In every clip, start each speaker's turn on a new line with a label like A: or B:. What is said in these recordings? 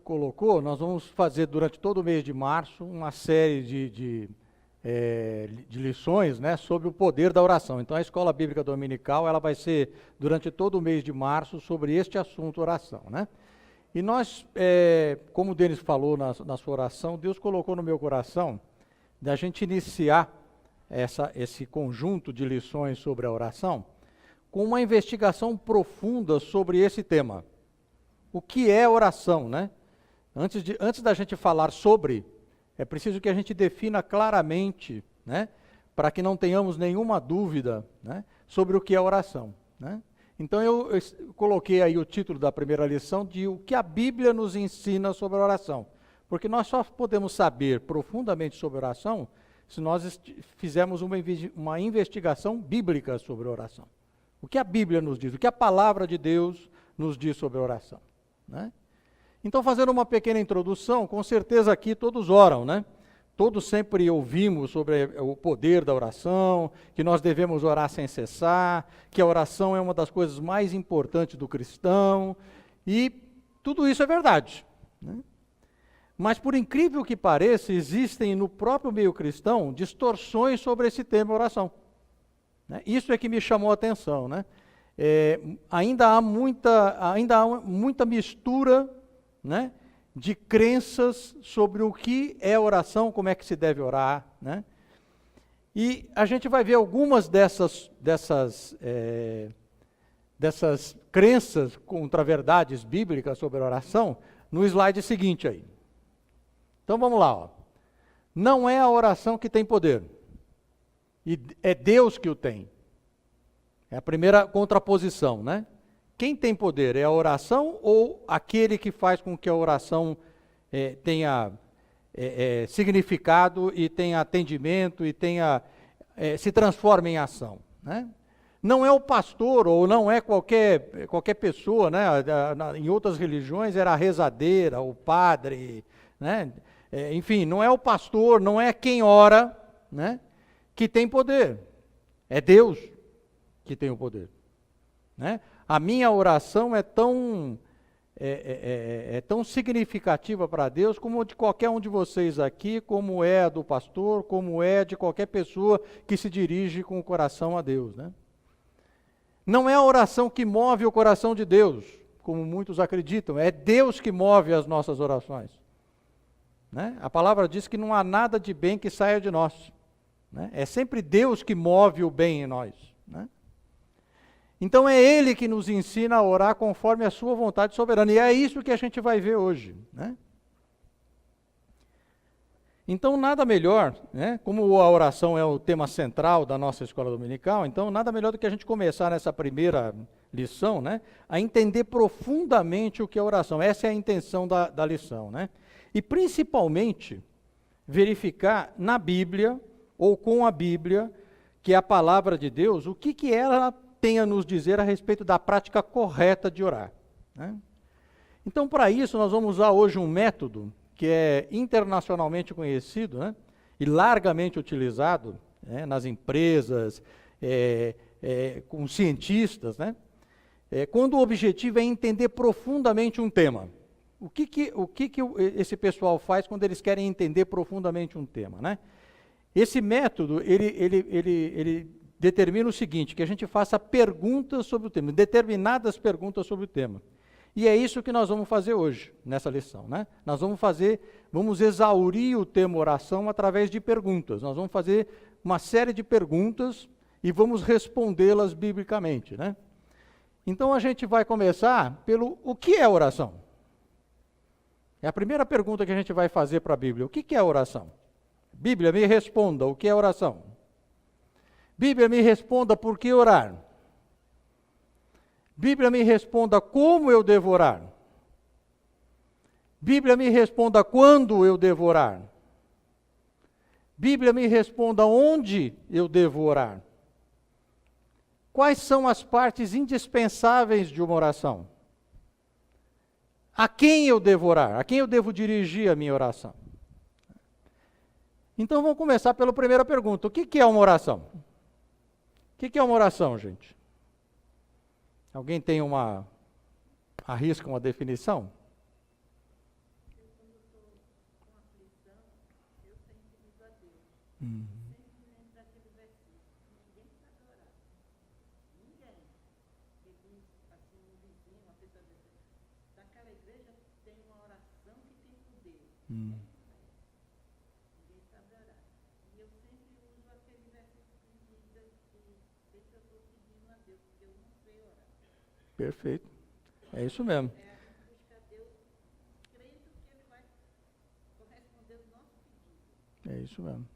A: colocou, nós vamos fazer durante todo o mês de março uma série de lições, né, sobre o poder da oração. Então a Escola Bíblica Dominical ela vai ser durante todo o mês de março sobre este assunto, oração, né? E nós, como o Denis falou na sua oração, Deus colocou no meu coração da gente iniciar esse conjunto de lições sobre a oração com uma investigação profunda sobre esse tema. O que é oração, né? Antes da gente falar sobre, é preciso que a gente defina claramente, né, para que não tenhamos nenhuma dúvida, né, sobre o que é oração, né? Então eu coloquei aí o título da primeira lição de o que a Bíblia nos ensina sobre a oração. Porque nós só podemos saber profundamente sobre oração se nós fizermos uma investigação bíblica sobre a oração. O que a Bíblia nos diz, o que a palavra de Deus nos diz sobre a oração, né? Então, fazendo uma pequena introdução, com certeza aqui todos oram, né? Todos sempre ouvimos sobre o poder da oração, que nós devemos orar sem cessar, que a oração é uma das coisas mais importantes do cristão, e tudo isso é verdade, né? Mas, por incrível que pareça, existem no próprio meio cristão distorções sobre esse tema oração, né? Isso é que me chamou a atenção, né? Ainda há muita mistura, né, de crenças sobre o que é oração, como é que se deve orar, né? E a gente vai ver algumas dessas crenças contra verdades bíblicas sobre a oração no slide seguinte aí. Então vamos lá, ó. Não é a oração que tem poder, e é Deus que o tem. É a primeira contraposição, né? Quem tem poder, é a oração ou aquele que faz com que a oração tenha significado e tenha atendimento e se transforme em ação, né? Não é o pastor ou não é qualquer pessoa, né? Em outras religiões era a rezadeira, o padre, né? Enfim, não é o pastor, não é quem ora, né, que tem poder. É Deus que tem o poder, né? A minha oração é tão significativa para Deus como de qualquer um de vocês aqui, como é a do pastor, como é de qualquer pessoa que se dirige com o coração a Deus, né? Não é a oração que move o coração de Deus, como muitos acreditam, é Deus que move as nossas orações, né? A palavra diz que não há nada de bem que saia de nós, né? É sempre Deus que move o bem em nós, né? Então é Ele que nos ensina a orar conforme a sua vontade soberana. E é isso que a gente vai ver hoje, né? Então nada melhor, né, como a oração é o tema central da nossa escola dominical, então nada melhor do que a gente começar nessa primeira lição, né, a entender profundamente o que é oração. Essa é a intenção da lição, né? E principalmente verificar na Bíblia, ou com a Bíblia, que é a palavra de Deus, o que ela tem a nos dizer a respeito da prática correta de orar, né? Então, para isso, nós vamos usar hoje um método que é internacionalmente conhecido, né, e largamente utilizado, né, nas empresas, com cientistas, né, quando o objetivo é entender profundamente um tema. O que esse pessoal faz quando eles querem entender profundamente um tema, né? Esse método, ele determina o seguinte, que a gente faça perguntas sobre o tema, determinadas perguntas sobre o tema. E é isso que nós vamos fazer hoje, nessa lição, né? Nós vamos exaurir o tema oração através de perguntas. Nós vamos fazer uma série de perguntas e vamos respondê-las biblicamente, né? Então a gente vai começar pelo o que é oração? É a primeira pergunta que a gente vai fazer para a Bíblia. O que é oração? Bíblia, me responda, o que é oração? Bíblia, me responda por que orar. Bíblia, me responda como eu devo orar. Bíblia, me responda quando eu devo orar. Bíblia, me responda onde eu devo orar. Quais são as partes indispensáveis de uma oração? A quem eu devo orar? A quem eu devo dirigir a minha oração? Então vamos começar pela primeira pergunta. O que é uma oração? O que é uma oração, gente? Alguém tem arrisca uma definição? Hum. Hum. Perfeito. É isso mesmo. É isso mesmo.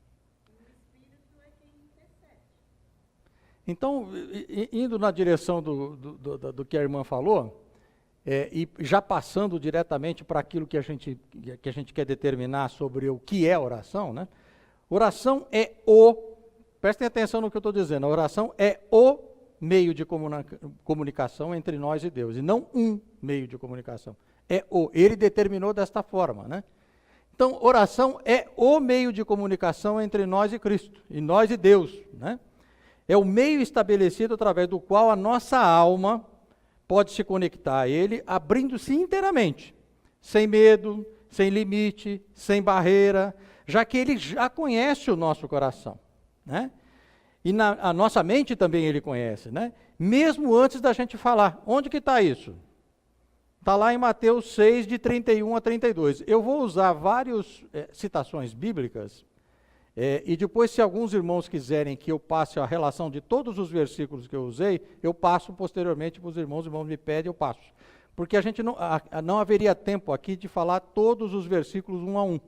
A: Então, indo na direção do que a irmã falou, e já passando diretamente para aquilo que a gente quer determinar sobre o que é oração, né? Oração é prestem atenção no que eu estou dizendo, a oração é o meio de comunicação entre nós e Deus, e não um meio de comunicação. Ele determinou desta forma, né? Então, oração é o meio de comunicação entre nós e Cristo, e nós e Deus, né? É o meio estabelecido através do qual a nossa alma pode se conectar a Ele, abrindo-se inteiramente, sem medo, sem limite, sem barreira, já que Ele já conhece o nosso coração, né? E a nossa mente também Ele conhece, né? Mesmo antes da gente falar. Onde que está isso? Está lá em Mateus 6, de 31 a 32. Eu vou usar várias citações bíblicas, e depois, se alguns irmãos quiserem que eu passe a relação de todos os versículos que eu usei, eu passo posteriormente para os irmãos me pedem, eu passo. Porque a gente não haveria tempo aqui de falar todos os versículos um a um.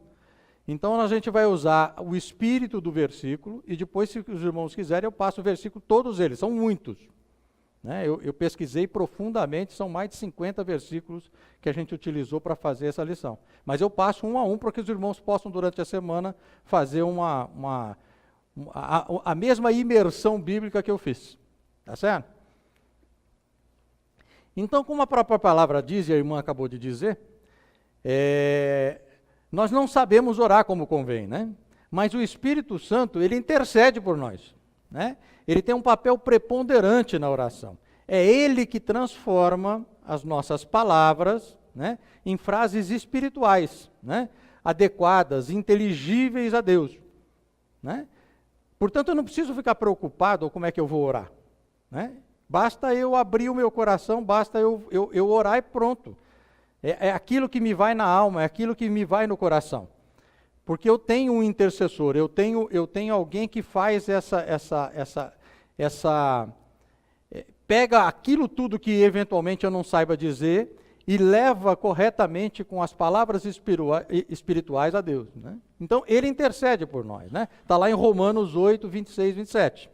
A: Então, a gente vai usar o espírito do versículo, e depois, se os irmãos quiserem, eu passo o versículo, todos eles, são muitos. Né? Eu pesquisei profundamente, são mais de 50 versículos que a gente utilizou para fazer essa lição. Mas eu passo um a um para que os irmãos possam, durante a semana, fazer a mesma imersão bíblica que eu fiz. Tá certo? Então, como a própria palavra diz, e a irmã acabou de dizer, nós não sabemos orar como convém, né? Mas o Espírito Santo, ele intercede por nós, né? Ele tem um papel preponderante na oração. É ele que transforma as nossas palavras, né, em frases espirituais, né, adequadas, inteligíveis a Deus, né? Portanto, eu não preciso ficar preocupado como é que eu vou orar, né? Basta eu abrir o meu coração, basta eu orar e pronto. É aquilo que me vai na alma, é aquilo que me vai no coração. Porque eu tenho um intercessor, eu tenho alguém que faz pega aquilo tudo que eventualmente eu não saiba dizer e leva corretamente com as palavras espirituais a Deus, né? Então, ele intercede por nós, né? Está lá em Romanos 8, 26, 27.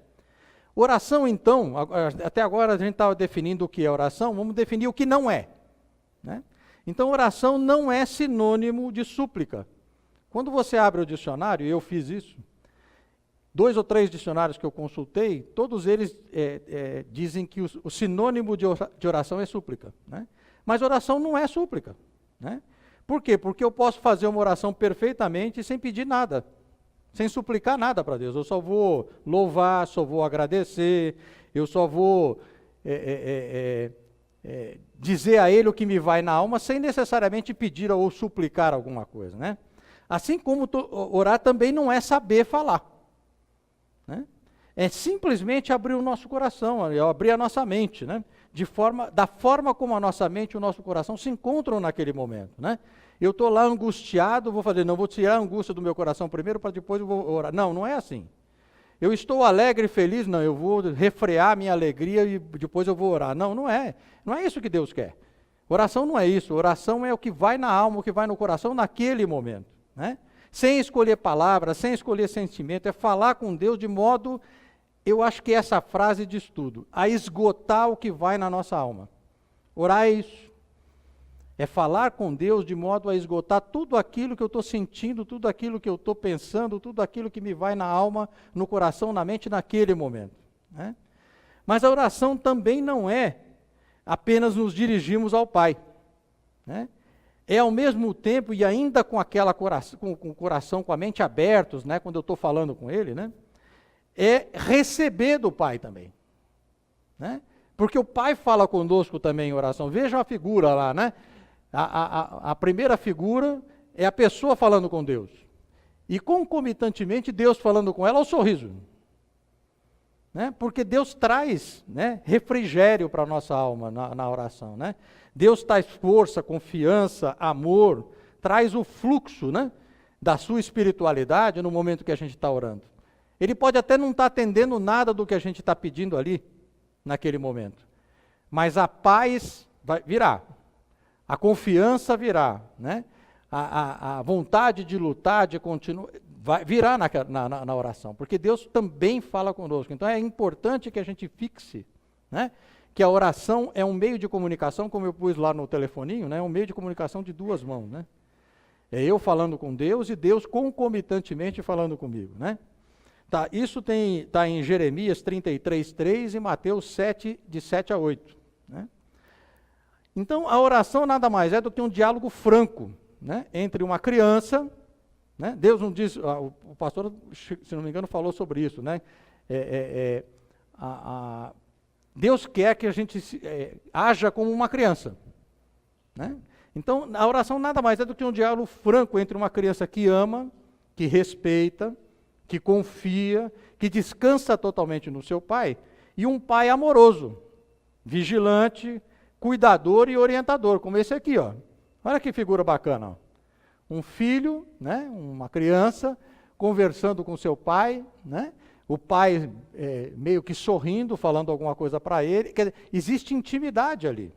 A: Oração, então, até agora a gente estava definindo o que é oração, vamos definir o que não é, né? Então, oração não é sinônimo de súplica. Quando você abre o dicionário, e eu fiz isso, 2 ou 3 dicionários que eu consultei, todos eles dizem que o sinônimo de oração é súplica, né? Mas oração não é súplica, né? Por quê? Porque eu posso fazer uma oração perfeitamente sem pedir nada, sem suplicar nada para Deus. Eu só vou louvar, só vou agradecer, eu só vou dizer a Ele o que me vai na alma, sem necessariamente pedir ou suplicar alguma coisa, né? Assim como orar também não é saber falar, né? É simplesmente abrir o nosso coração, abrir a nossa mente, né? Da forma como a nossa mente e o nosso coração se encontram naquele momento, né? Eu estou lá angustiado, vou tirar a angústia do meu coração primeiro para depois eu vou orar. Não, não é assim. Eu estou alegre e feliz, não, eu vou refrear minha alegria e depois eu vou orar. Não, não é isso que Deus quer. Oração não é isso, oração é o que vai na alma, o que vai no coração naquele momento, né? Sem escolher palavras, sem escolher sentimento, é falar com Deus de modo, eu acho que essa frase diz tudo, a esgotar o que vai na nossa alma. Orar é isso, é falar com Deus de modo a esgotar tudo aquilo que eu estou sentindo, tudo aquilo que eu estou pensando, tudo aquilo que me vai na alma, no coração, na mente, naquele momento, né? Mas a oração também não é apenas nos dirigirmos ao Pai, né? É ao mesmo tempo, e ainda com o coração, com a mente abertos, né, quando eu estou falando com Ele, né, é receber do Pai também, né? Porque o Pai fala conosco também em oração. Veja a figura lá, né? A primeira figura é a pessoa falando com Deus. e concomitantemente Deus falando com ela, o sorriso. Né? Porque Deus traz, né, refrigério para a nossa alma na oração. Né? Deus traz força, confiança, amor, traz o fluxo, né, da sua espiritualidade no momento que a gente está orando. Ele pode até não estar atendendo nada do que a gente está pedindo ali, naquele momento. Mas a paz virá, a confiança virá, né? A vontade de lutar, de continuar, virá na oração, porque Deus também fala conosco. Então é importante que a gente fixe, né, que a oração é um meio de comunicação, como eu pus lá no telefoninho, né, é um meio de comunicação de duas mãos. Né? É eu falando com Deus e Deus concomitantemente falando comigo. Né? Tá, isso está em Jeremias 33:3 e Mateus 7, de 7 a 8. Né? Então, a oração nada mais é do que um diálogo franco, né, entre uma criança, né? Deus não diz, o pastor, se não me engano, falou sobre isso. Né? Deus quer que a gente haja como uma criança. Né? Então, a oração nada mais é do que um diálogo franco entre uma criança que ama, que respeita, que confia, que descansa totalmente no seu pai, e um pai amoroso, vigilante, cuidador e orientador, como esse aqui, ó. Olha que figura bacana. Ó. Um filho, né, uma criança, conversando com seu pai, né, o pai meio que sorrindo, falando alguma coisa para ele. Quer dizer, existe intimidade ali.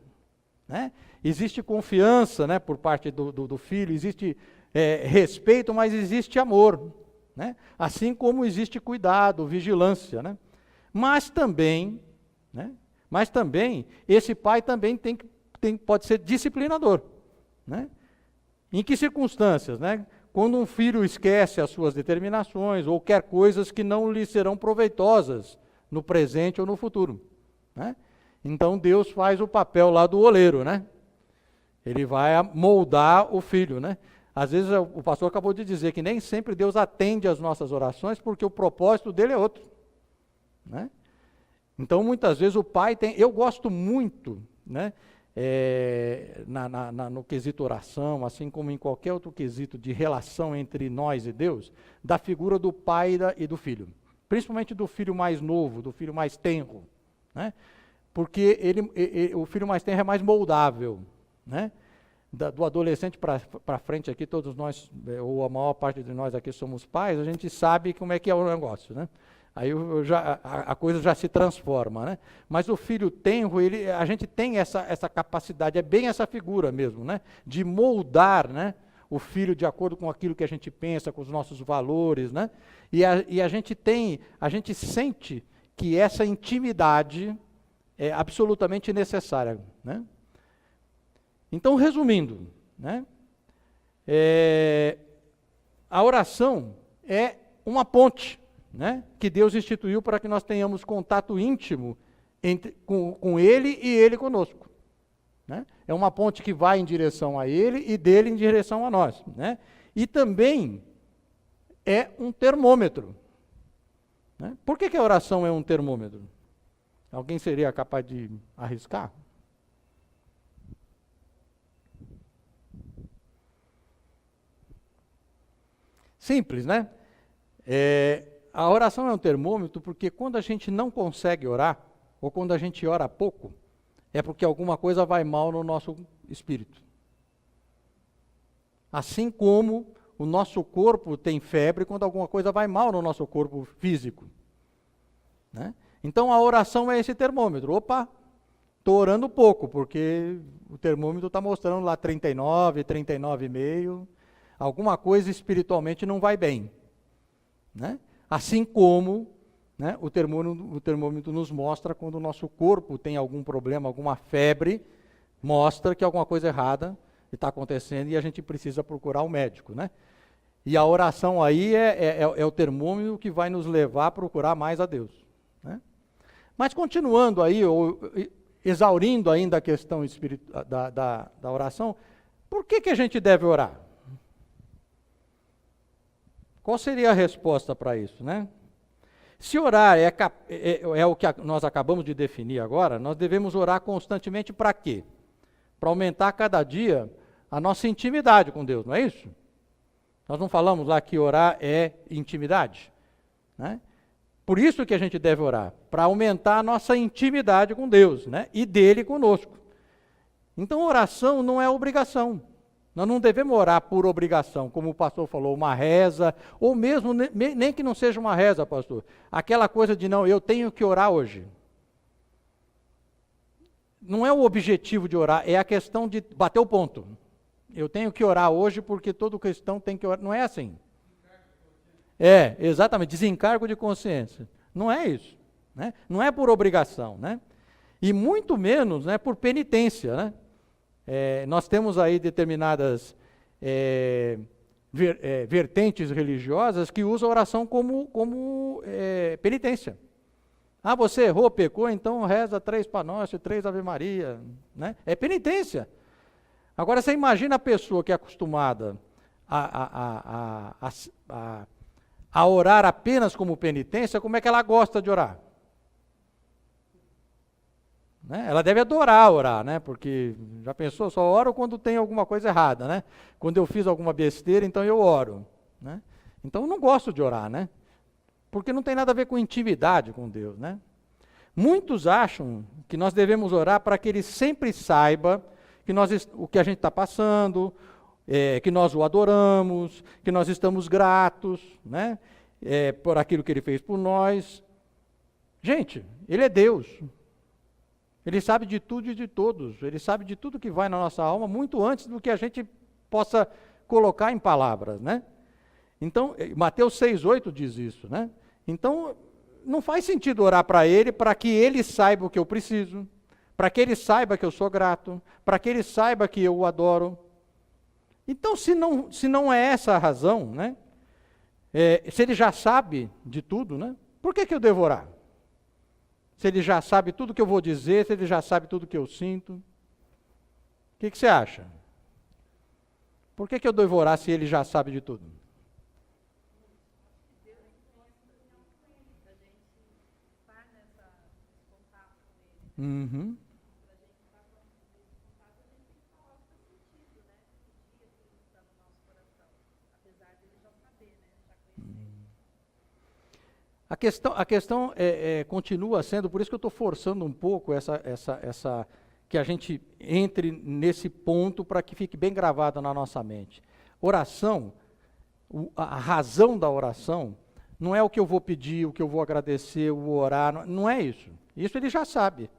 A: Né? Existe confiança, né, por parte do filho, existe respeito, mas existe amor. Né? Assim como existe cuidado, vigilância. Né? Mas também, esse pai também pode ser disciplinador. Né? Em que circunstâncias? Né? Quando um filho esquece as suas determinações ou quer coisas que não lhe serão proveitosas no presente ou no futuro. Né? Então Deus faz o papel lá do oleiro. Né? Ele vai moldar o filho. Né? Às vezes o pastor acabou de dizer que nem sempre Deus atende às nossas orações porque o propósito dele é outro. Né? Então muitas vezes o pai tem... Eu gosto muito, né, no quesito oração, assim como em qualquer outro quesito de relação entre nós e Deus, da figura do pai e do filho. Principalmente do filho mais novo, do filho mais tenro. Né? Porque o filho mais tenro é mais moldável. Né? Do adolescente para frente aqui, todos nós, ou a maior parte de nós aqui somos pais, a gente sabe como é que é o negócio, né? Aí a coisa já se transforma, né? Mas o filho tenro, a gente tem essa capacidade, é bem essa figura mesmo, né? De moldar, né, o filho de acordo com aquilo que a gente pensa, com os nossos valores, né? E a gente sente que essa intimidade é absolutamente necessária, né? Então, resumindo, né, a oração é uma ponte, né, que Deus instituiu para que nós tenhamos contato íntimo com Ele e Ele conosco. Né? É uma ponte que vai em direção a Ele e dele em direção a nós. Né? E também é um termômetro. Né? Por que a oração é um termômetro? Alguém seria capaz de arriscar? Simples, né? A oração é um termômetro porque quando a gente não consegue orar, ou quando a gente ora pouco, é porque alguma coisa vai mal no nosso espírito. Assim como o nosso corpo tem febre quando alguma coisa vai mal no nosso corpo físico. Né? Então a oração é esse termômetro. Opa, estou orando pouco, porque o termômetro está mostrando lá 39, 39,5. Alguma coisa espiritualmente não vai bem. Né? Assim como, né, o termômetro nos mostra quando o nosso corpo tem algum problema, alguma febre, mostra que alguma coisa errada está acontecendo e a gente precisa procurar um médico. Né? E a oração aí é o termômetro que vai nos levar a procurar mais a Deus. Né? Mas continuando aí, ou exaurindo ainda a questão da oração, por que a gente deve orar? Qual seria a resposta para isso, né? Se orar é o que nós acabamos de definir agora, nós devemos orar constantemente para quê? Para aumentar cada dia a nossa intimidade com Deus, não é isso? Nós não falamos lá que orar é intimidade, né? Por isso que a gente deve orar, para aumentar a nossa intimidade com Deus, né? E dele conosco. Então, oração não é obrigação. Nós não devemos orar por obrigação, como o pastor falou, uma reza, ou mesmo, nem que não seja uma reza, pastor. Aquela coisa de, não, eu tenho que orar hoje. Não é o objetivo de orar, é a questão de bater o ponto. Eu tenho que orar hoje porque todo cristão tem que orar. Não é assim. É, exatamente, desencargo de consciência. Não é isso, né? Não é por obrigação, né? E muito menos, né, por penitência, né? Nós temos aí determinadas vertentes religiosas que usam a oração como penitência. Ah, você errou, pecou, então reza 3 Pai Nosso e 3 Ave Maria, né? É penitência. Agora você imagina a pessoa que é acostumada a orar apenas como penitência, como é que ela gosta de orar? Né? Ela deve adorar orar, né? Porque já pensou, só oro quando tem alguma coisa errada, né? Quando eu fiz alguma besteira, então eu oro, né? Então eu não gosto de orar, né? Porque não tem nada a ver com intimidade com Deus, né? Muitos acham que nós devemos orar para que Ele sempre saiba que o que a gente está passando, que nós o adoramos, que nós estamos gratos, né? Por aquilo que Ele fez por nós. Gente, Ele é Deus. Ele sabe de tudo e de todos. Ele sabe de tudo que vai na nossa alma, muito antes do que a gente possa colocar em palavras, né? Então, Mateus 6,8 diz isso, né? Então, não faz sentido orar para Ele, para que Ele saiba o que eu preciso, para que Ele saiba que eu sou grato, para que Ele saiba que eu o adoro. Então, se não é essa a razão, né? Se Ele já sabe de tudo, né? Por que eu devo orar? Se Ele já sabe tudo que eu vou dizer, se Ele já sabe tudo que eu sinto. O que você acha? Por que eu devo orar se Ele já sabe de tudo? Uhum. A questão continua sendo, por isso que eu estou forçando um pouco que a gente entre nesse ponto para que fique bem gravado na nossa mente. Oração, a razão da oração, não é o que eu vou pedir, o que eu vou agradecer, o orar, não é isso. Isso Ele já sabe.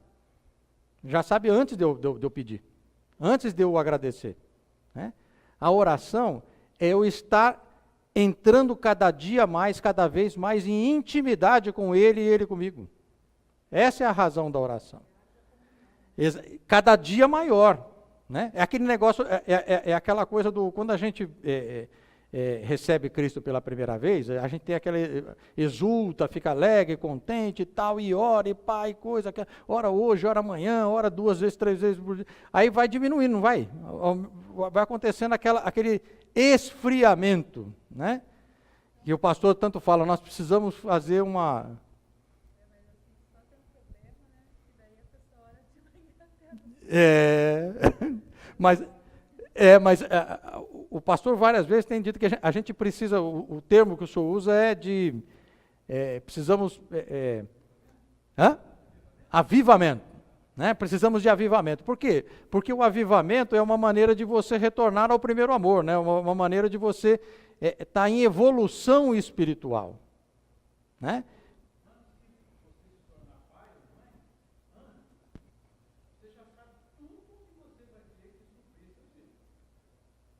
A: Já sabe antes de eu pedir, antes de eu agradecer, né? A oração é eu estar entrando cada dia mais, cada vez mais em intimidade com Ele e Ele comigo. Essa é a razão da oração. Cada dia maior, né? É aquele negócio, é aquela coisa do, quando a gente recebe Cristo pela primeira vez, a gente tem aquela, exulta, fica alegre, contente e tal, e ora, e pai, coisa, ora hoje, ora amanhã, ora 2 vezes, 3 vezes por dia. Aí vai diminuindo, não vai? Vai acontecendo aquele esfriamento, né? E o pastor tanto fala, nós precisamos fazer uma... mas o pastor várias vezes tem dito que a gente precisa, o termo que o senhor usa é de, precisamos, avivamento, né? Precisamos de avivamento. Por quê? Porque o avivamento é uma maneira de você retornar ao primeiro amor, né? Uma maneira de você estar em evolução espiritual, né?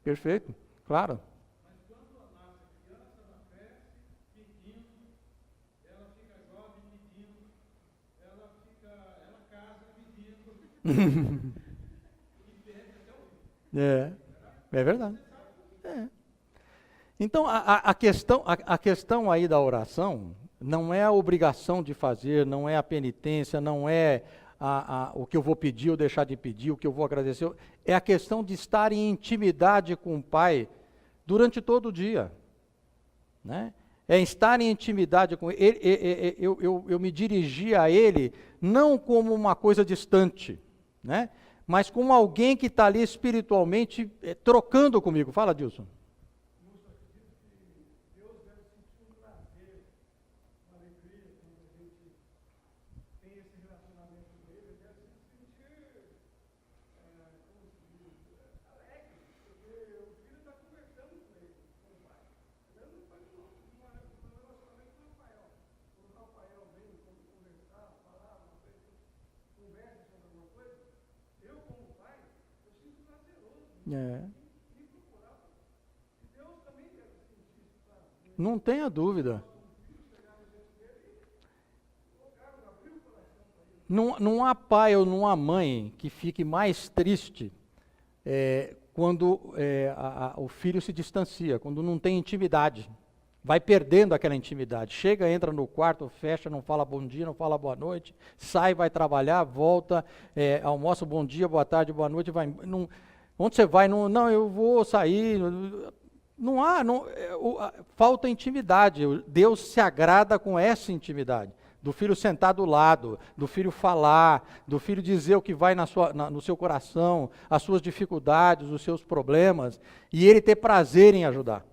A: Perfeito, claro. Mas quando nasce a criança, ela cresce pedindo, ela fica jovem pedindo, ela casa pedindo. E pede até o fim. É verdade. Então, a questão aí da oração não é a obrigação de fazer, não é a penitência, não é o que eu vou pedir ou deixar de pedir, o que eu vou agradecer, é a questão de estar em intimidade com o Pai durante todo o dia, né? É estar em intimidade com Ele, eu me dirigir a Ele não como uma coisa distante, né? Mas como alguém que está ali espiritualmente trocando comigo. Fala, Dilson. É. Não tenha dúvida. Não há pai ou não há mãe que fique mais triste quando o filho se distancia, quando não tem intimidade. Vai perdendo aquela intimidade. Chega, entra no quarto, fecha, não fala bom dia, não fala boa noite, sai, vai trabalhar, volta, almoça, bom dia, boa tarde, boa noite, vai. Onde você vai? Não, eu vou sair. Não há, falta intimidade. Deus se agrada com essa intimidade. Do filho sentar do lado, do filho falar, do filho dizer o que vai no seu coração, as suas dificuldades, os seus problemas, e ele ter prazer em ajudar.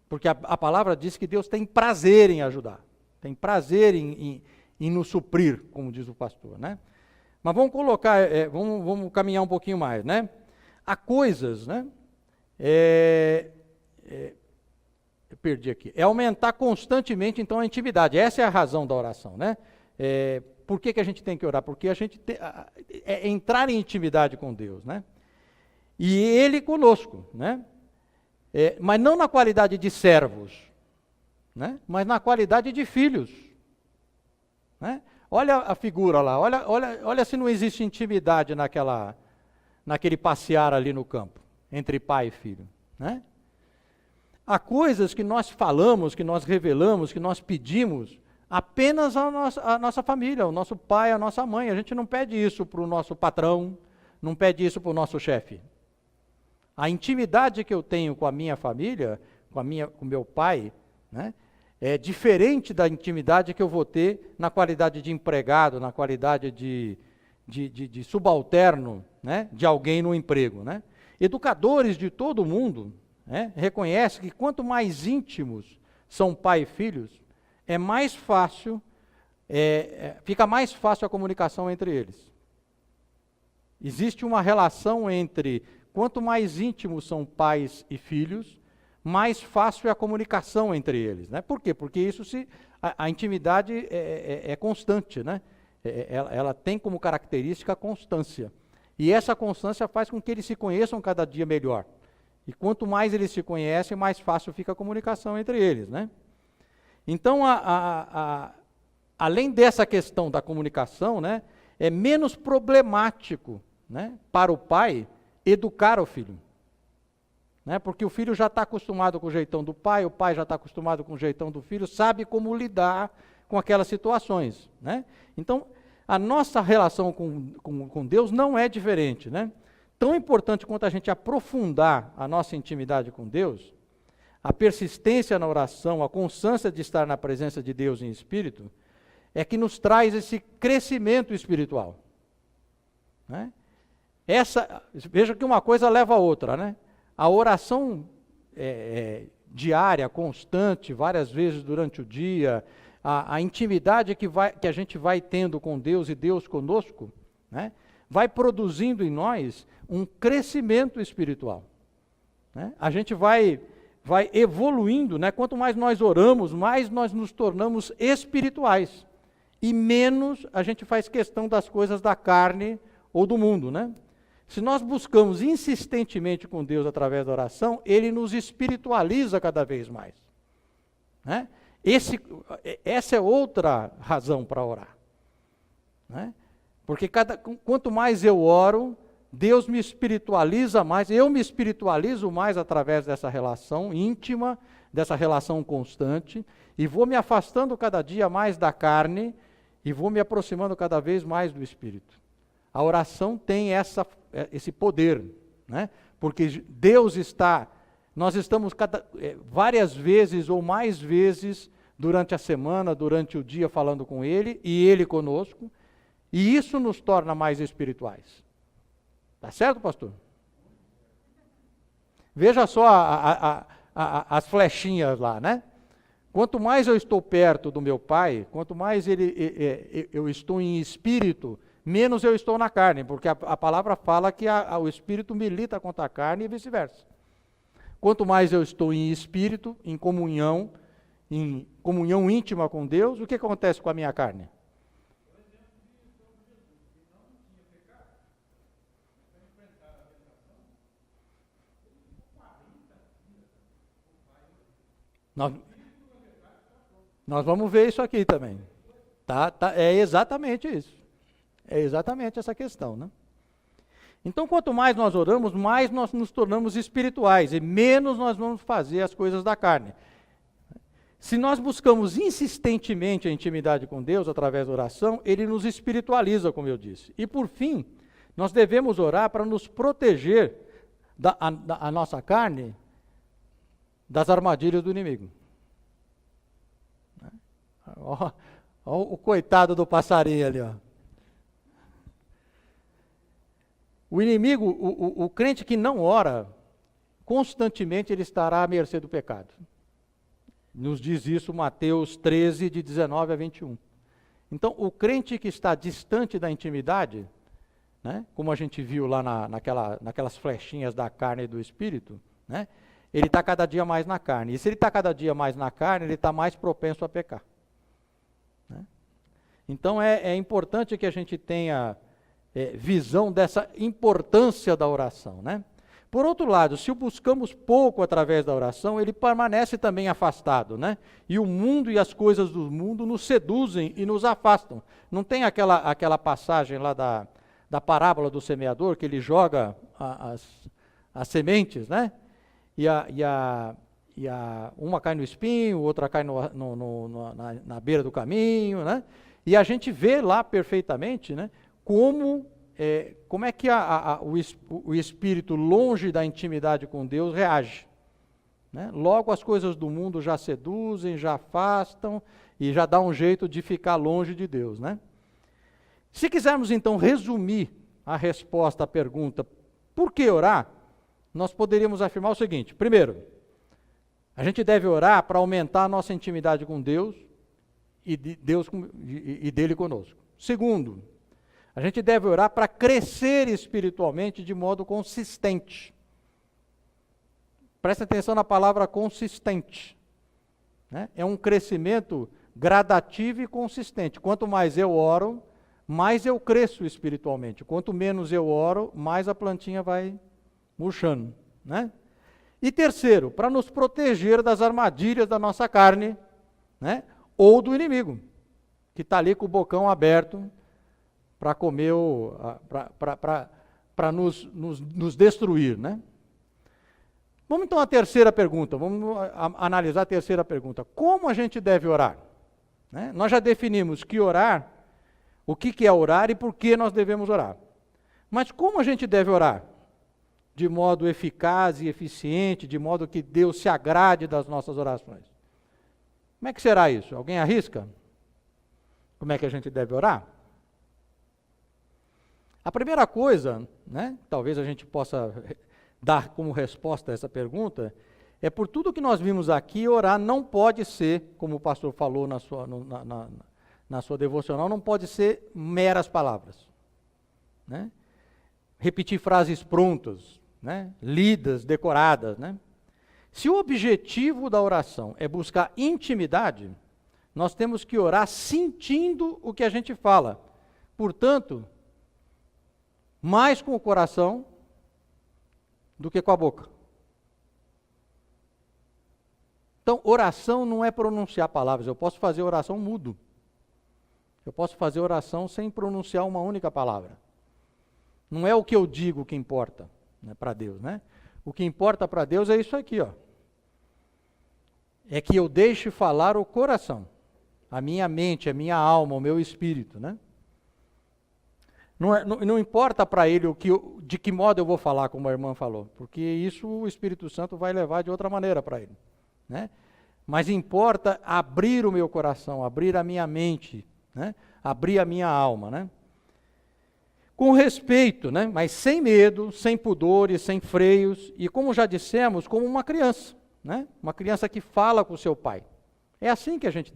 A: Porque a palavra diz que Deus tem prazer em ajudar, tem prazer em nos suprir, como diz o pastor, né? Mas vamos colocar, vamos caminhar um pouquinho mais, né? Há coisas, né? Eu perdi aqui. É aumentar constantemente, então, a intimidade. Essa é a razão da oração, né? Por que a gente tem que orar? Porque a gente entrar em intimidade com Deus, né? E Ele conosco, né? Mas não na qualidade de servos, né? Mas na qualidade de filhos, né? Olha a figura lá, olha se não existe intimidade naquele passear ali no campo, entre pai e filho, né? Há coisas que nós falamos, que nós revelamos, que nós pedimos apenas à nossa família, ao nosso pai, à nossa mãe. A gente não pede isso para o nosso patrão, não pede isso para o nosso chefe. A intimidade que eu tenho com a minha família, com o meu pai, né, é diferente da intimidade que eu vou ter na qualidade de empregado, na qualidade de subalterno, né, de alguém no emprego, né? Educadores de todo mundo, né, reconhecem que quanto mais íntimos são pai e filhos, é mais fácil, fica mais fácil a comunicação entre eles. Existe uma relação entre quanto mais íntimos são pais e filhos, mais fácil é a comunicação entre eles, né? Por quê? Porque a intimidade é constante, né? Ela tem como característica a constância. E essa constância faz com que eles se conheçam cada dia melhor. E quanto mais eles se conhecem, mais fácil fica a comunicação entre eles, né? Então, além dessa questão da comunicação, né, é menos problemático, né, para o pai educar o filho. Né, porque o filho já está acostumado com o jeitão do pai, o pai já está acostumado com o jeitão do filho, sabe como lidar com aquelas situações, né? Então, a nossa relação com Deus não é diferente, né? Tão importante quanto a gente aprofundar a nossa intimidade com Deus, a persistência na oração, a constância de estar na presença de Deus em espírito, é que nos traz esse crescimento espiritual, né? Veja que uma coisa leva a outra, né? A oração diária, constante, várias vezes durante o dia, a intimidade que a gente vai tendo com Deus e Deus conosco, né, vai produzindo em nós um crescimento espiritual, né? A gente vai evoluindo, né? Quanto mais nós oramos, mais nós nos tornamos espirituais e menos a gente faz questão das coisas da carne ou do mundo, né? Se nós buscamos insistentemente com Deus através da oração, Ele nos espiritualiza cada vez mais, né? Essa é outra razão para orar, né? Porque quanto mais eu oro, Deus me espiritualiza mais, eu me espiritualizo mais através dessa relação íntima, dessa relação constante, e vou me afastando cada dia mais da carne, e vou me aproximando cada vez mais do Espírito. A oração tem esse poder, né? Porque nós estamos várias vezes ou mais vezes durante a semana, durante o dia falando com Ele e Ele conosco, e isso nos torna mais espirituais. Tá certo, pastor? Veja só as flechinhas lá, né? Quanto mais eu estou perto do meu Pai, quanto mais eu estou em espírito, menos eu estou na carne, porque a palavra fala que o espírito milita contra a carne e vice-versa. Quanto mais eu estou em espírito, em comunhão íntima com Deus, o que acontece com a minha carne? Nós, nós vamos ver isso aqui também. É exatamente isso. É exatamente essa questão, né? Então, quanto mais nós oramos, mais nós nos tornamos espirituais e menos nós vamos fazer as coisas da carne. Se nós buscamos insistentemente a intimidade com Deus através da oração, Ele nos espiritualiza, como eu disse. E por fim, nós devemos orar para nos proteger a nossa carne das armadilhas do inimigo. Olha o coitado do passarinho ali, ó. O inimigo, o crente que não ora, constantemente ele estará à mercê do pecado. Nos diz isso Mateus 13, de 19 a 21. Então, o crente que está distante da intimidade, né, como a gente viu lá naquelas flechinhas da carne e do espírito, né, ele está cada dia mais na carne. E se ele está cada dia mais na carne, ele está mais propenso a pecar. Né? Então, é importante que a gente tenha visão dessa importância da oração, né? Por outro lado, se o buscamos pouco através da oração, ele permanece também afastado, né? E o mundo e as coisas do mundo nos seduzem e nos afastam. Não tem aquela passagem lá da parábola do semeador, que ele joga as sementes, né? Uma cai no espinho, outra cai na beira do caminho, né? E a gente vê lá perfeitamente, né? Como é que o espírito longe da intimidade com Deus reage. Né? Logo as coisas do mundo já seduzem, já afastam e já dá um jeito de ficar longe de Deus. Né? Se quisermos então resumir a resposta à pergunta, por que orar? Nós poderíamos afirmar o seguinte: primeiro, a gente deve orar para aumentar a nossa intimidade com Deus e dele conosco. Segundo, a gente deve orar para crescer espiritualmente de modo consistente. Presta atenção na palavra consistente. Né? É um crescimento gradativo e consistente. Quanto mais eu oro, mais eu cresço espiritualmente. Quanto menos eu oro, mais a plantinha vai murchando. Né? E terceiro, para nos proteger das armadilhas da nossa carne, né? Ou do inimigo, que está ali com o bocão aberto, para comer, para nos destruir, né? Vamos então à terceira pergunta, vamos analisar a terceira pergunta. Como a gente deve orar? Né? Nós já definimos que orar, o que é orar e por que nós devemos orar. Mas como a gente deve orar? De modo eficaz e eficiente, de modo que Deus se agrade das nossas orações. Como é que será isso? Alguém arrisca? Como é que a gente deve orar? A primeira coisa, né, talvez a gente possa dar como resposta a essa pergunta, é por tudo que nós vimos aqui, orar não pode ser, como o pastor falou na sua devocional, não pode ser meras palavras. Né? Repetir frases prontas, né, lidas, decoradas. Né? Se o objetivo da oração é buscar intimidade, nós temos que orar sentindo o que a gente fala. Portanto, mais com o coração do que com a boca. Então, oração não é pronunciar palavras. Eu posso fazer oração mudo. Eu posso fazer oração sem pronunciar uma única palavra. Não é o que eu digo que importa, né, para Deus, né? O que importa para Deus é isso aqui, ó. É que eu deixe falar o coração, a minha mente, a minha alma, o meu espírito, né? Não importa para ele de que modo eu vou falar, como a irmã falou, porque isso o Espírito Santo vai levar de outra maneira para ele. Né? Mas importa abrir o meu coração, abrir a minha mente, né? Abrir a minha alma. Né? Com respeito, né? Mas sem medo, sem pudores, sem freios, e como já dissemos, como uma criança. Né? Uma criança que fala com o seu pai. É assim que a gente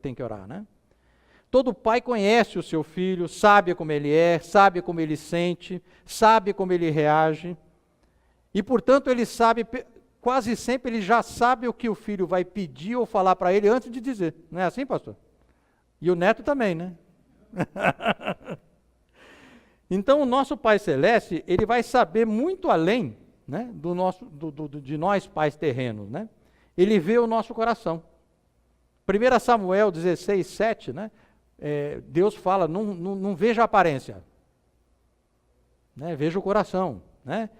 A: tem que orar, né? Todo pai conhece o seu filho, sabe como ele é, sabe como ele sente, sabe como ele reage. E, portanto, ele sabe, quase sempre ele já sabe o que o filho vai pedir ou falar para ele antes de dizer. Não é assim, pastor? E o neto também, né? Então, o nosso Pai Celeste, ele vai saber muito além, né, de nós pais terrenos, né? Ele vê o nosso coração. 1 Samuel 16, 7, né? Deus fala, não veja a aparência, né? Veja o coração, né?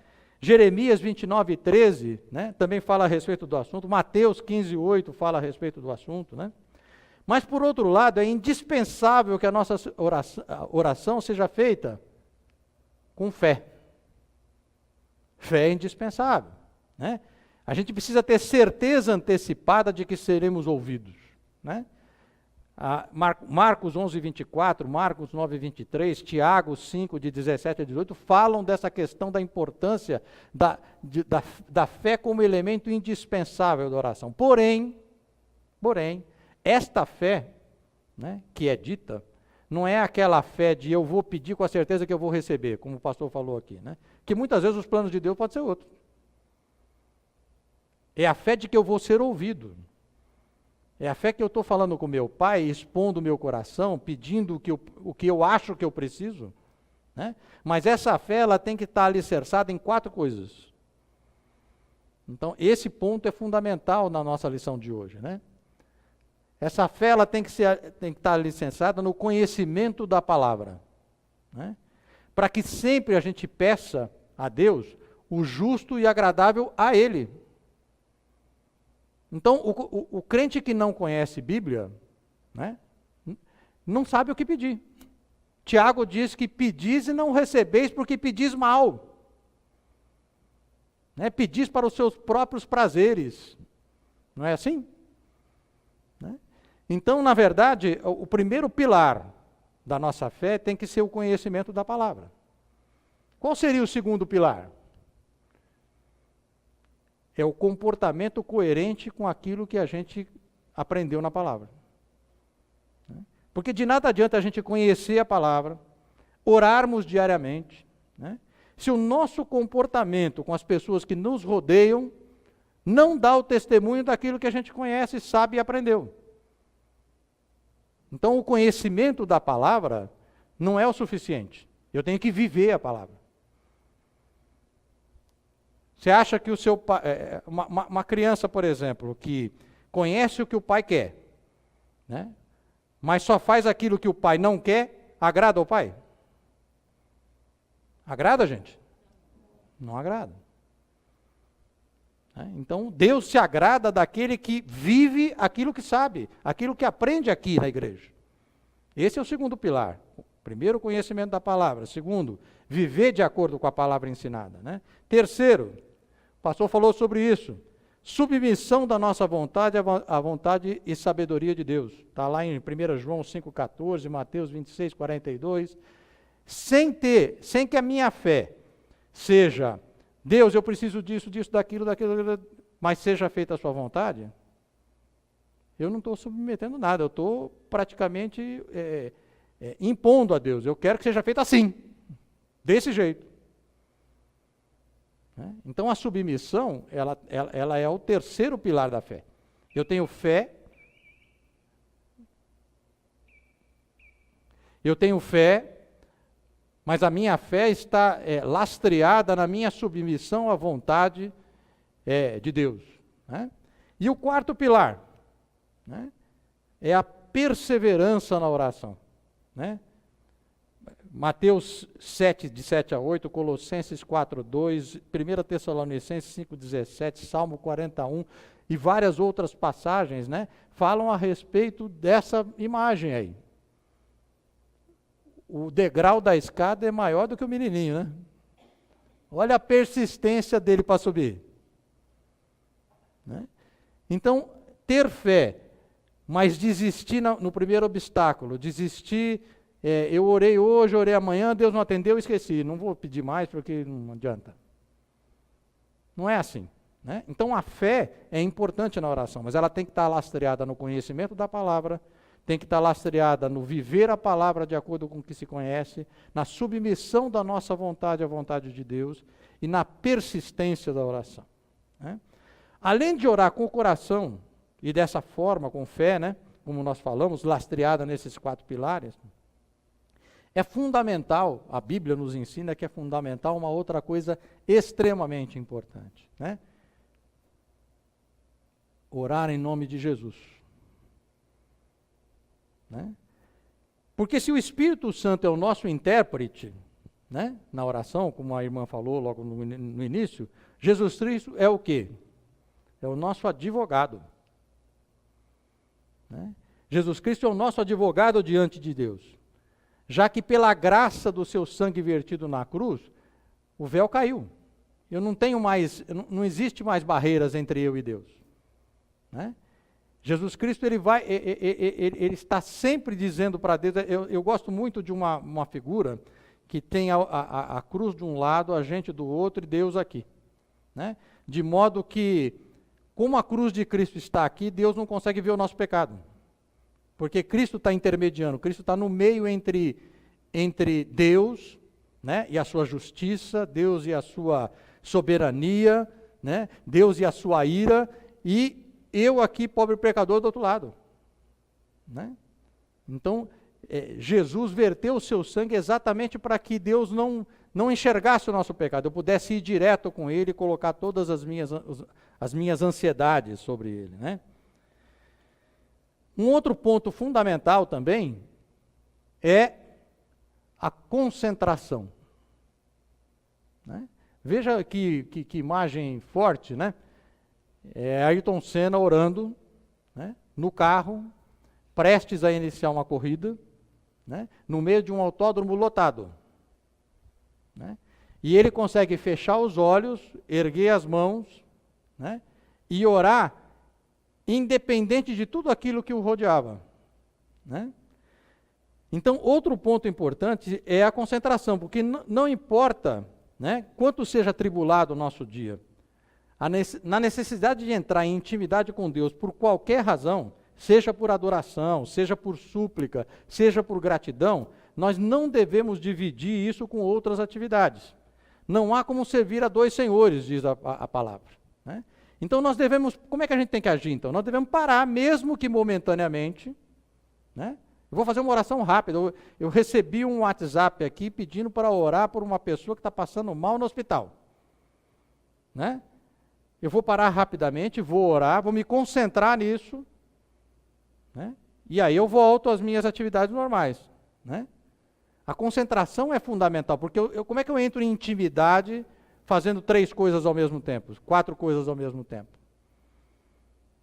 A: Jeremias 29, 13, né? Também fala a respeito do assunto. Mateus 15, 8 fala a respeito do assunto, né? Mas, por outro lado, é indispensável que a nossa oração seja feita com fé. Fé é indispensável, né? A gente precisa ter certeza antecipada de que seremos ouvidos, né? Marcos 11, 24, Marcos 9, 23, Tiago 5, de 17 a 18, falam dessa questão da importância da fé como elemento indispensável da oração. Porém, esta fé, né, que é dita, não é aquela fé de eu vou pedir com a certeza que eu vou receber, como o pastor falou aqui, né? Que muitas vezes os planos de Deus podem ser outros. É a fé de que eu vou ser ouvido. É a fé que eu estou falando com meu pai, expondo o meu coração, pedindo o que eu acho que eu preciso, né? Mas essa fé ela tem que estar alicerçada em 4 coisas. Então, esse ponto é fundamental na nossa lição de hoje, né? Essa fé ela tem que estar alicerçada no conhecimento da palavra, né? Para que sempre a gente peça a Deus o justo e agradável a Ele. Então, o crente que não conhece Bíblia, né, não sabe o que pedir. Tiago diz que pedis e não recebeis porque pedis mal. Né, pedis para os seus próprios prazeres. Não é assim? Né? Então, na verdade, o primeiro pilar da nossa fé tem que ser o conhecimento da palavra. Qual seria o segundo pilar? É o comportamento coerente com aquilo que a gente aprendeu na palavra. Porque de nada adianta a gente conhecer a palavra, orarmos diariamente, né, se o nosso comportamento com as pessoas que nos rodeiam não dá o testemunho daquilo que a gente conhece, sabe e aprendeu. Então o conhecimento da palavra não é o suficiente. Eu tenho que viver a palavra. Você acha que o seu pai, uma criança, por exemplo, que conhece o que o pai quer, né, mas só faz aquilo que o pai não quer, agrada ao pai? Agrada, gente? Não agrada. Então, Deus se agrada daquele que vive aquilo que sabe, aquilo que aprende aqui na igreja. Esse é o segundo pilar. Primeiro, o conhecimento da palavra. Segundo, viver de acordo com a palavra ensinada, né? Terceiro, o pastor falou sobre isso. Submissão da nossa vontade à vontade e sabedoria de Deus. Está lá em 1 João 5,14, Mateus 26, 42. Sem que a minha fé seja, Deus, eu preciso disso, daquilo, mas seja feita a sua vontade, eu não estou submetendo nada, eu estou praticamente impondo a Deus. Eu quero que seja feito assim, desse jeito. Então a submissão, ela é o terceiro pilar da fé. Eu tenho fé, mas a minha fé está lastreada na minha submissão à vontade de Deus, né? E o quarto pilar, né, é a perseverança na oração, né? Mateus 7, de 7 a 8, Colossenses 4, 2, 1 Tessalonicenses 5, 17, Salmo 41 e várias outras passagens, né, falam a respeito dessa imagem aí. O degrau da escada é maior do que o menininho, né? Olha a persistência dele para subir. Né? Então, ter fé, mas desistir no primeiro obstáculo, desistir... eu orei hoje, orei amanhã, Deus não atendeu, esqueci. Não vou pedir mais porque não adianta. Não é assim, né? Então a fé é importante na oração, mas ela tem que estar lastreada no conhecimento da palavra, tem que estar lastreada no viver a palavra de acordo com o que se conhece, na submissão da nossa vontade à vontade de Deus e na persistência da oração, né? Além de orar com o coração e dessa forma, com fé, né, como nós falamos, lastreada nesses 4 pilares, é fundamental, a Bíblia nos ensina que é fundamental uma outra coisa extremamente importante, né? Orar em nome de Jesus. Né? Porque se o Espírito Santo é o nosso intérprete, né, na oração, como a irmã falou logo no início, Jesus Cristo é o quê? É o nosso advogado. Né? Jesus Cristo é o nosso advogado diante de Deus. Já que pela graça do seu sangue vertido na cruz, o véu caiu. Eu não tenho mais, não existe mais barreiras entre eu e Deus. Né? Jesus Cristo, ele está sempre dizendo para Deus, eu gosto muito de uma figura que tem a cruz de um lado, a gente do outro e Deus aqui. Né? De modo que, como a cruz de Cristo está aqui, Deus não consegue ver o nosso pecado. Porque Cristo está intermediando, Cristo está no meio entre Deus, né, e a sua justiça, Deus e a sua soberania, né, Deus e a sua ira, e eu aqui, pobre pecador, do outro lado. Né? Então, Jesus verteu o seu sangue exatamente para que Deus não enxergasse o nosso pecado, eu pudesse ir direto com Ele e colocar todas as minhas ansiedades sobre Ele. Né? Um outro ponto fundamental também é a concentração. Né? Veja que imagem forte, né? Ayrton Senna orando, né, no carro, prestes a iniciar uma corrida, né, no meio de um autódromo lotado. Né, e ele consegue fechar os olhos, erguer as mãos, né, e orar, independente de tudo aquilo que o rodeava. Né? Então, outro ponto importante é a concentração, porque não importa, né, quanto seja atribulado o nosso dia, na necessidade de entrar em intimidade com Deus por qualquer razão, seja por adoração, seja por súplica, seja por gratidão, nós não devemos dividir isso com outras atividades. Não há como servir a dois senhores, diz a palavra. Né? Então nós devemos, como é que a gente tem que agir então? Nós devemos parar, mesmo que momentaneamente. Né? Eu vou fazer uma oração rápida. Eu recebi um WhatsApp aqui pedindo para orar por uma pessoa que está passando mal no hospital. Né? Eu vou parar rapidamente, vou orar, vou me concentrar nisso, né? E aí eu volto às minhas atividades normais. Né? A concentração é fundamental, porque como é que eu entro em intimidade fazendo 3 coisas ao mesmo tempo, 4 coisas ao mesmo tempo?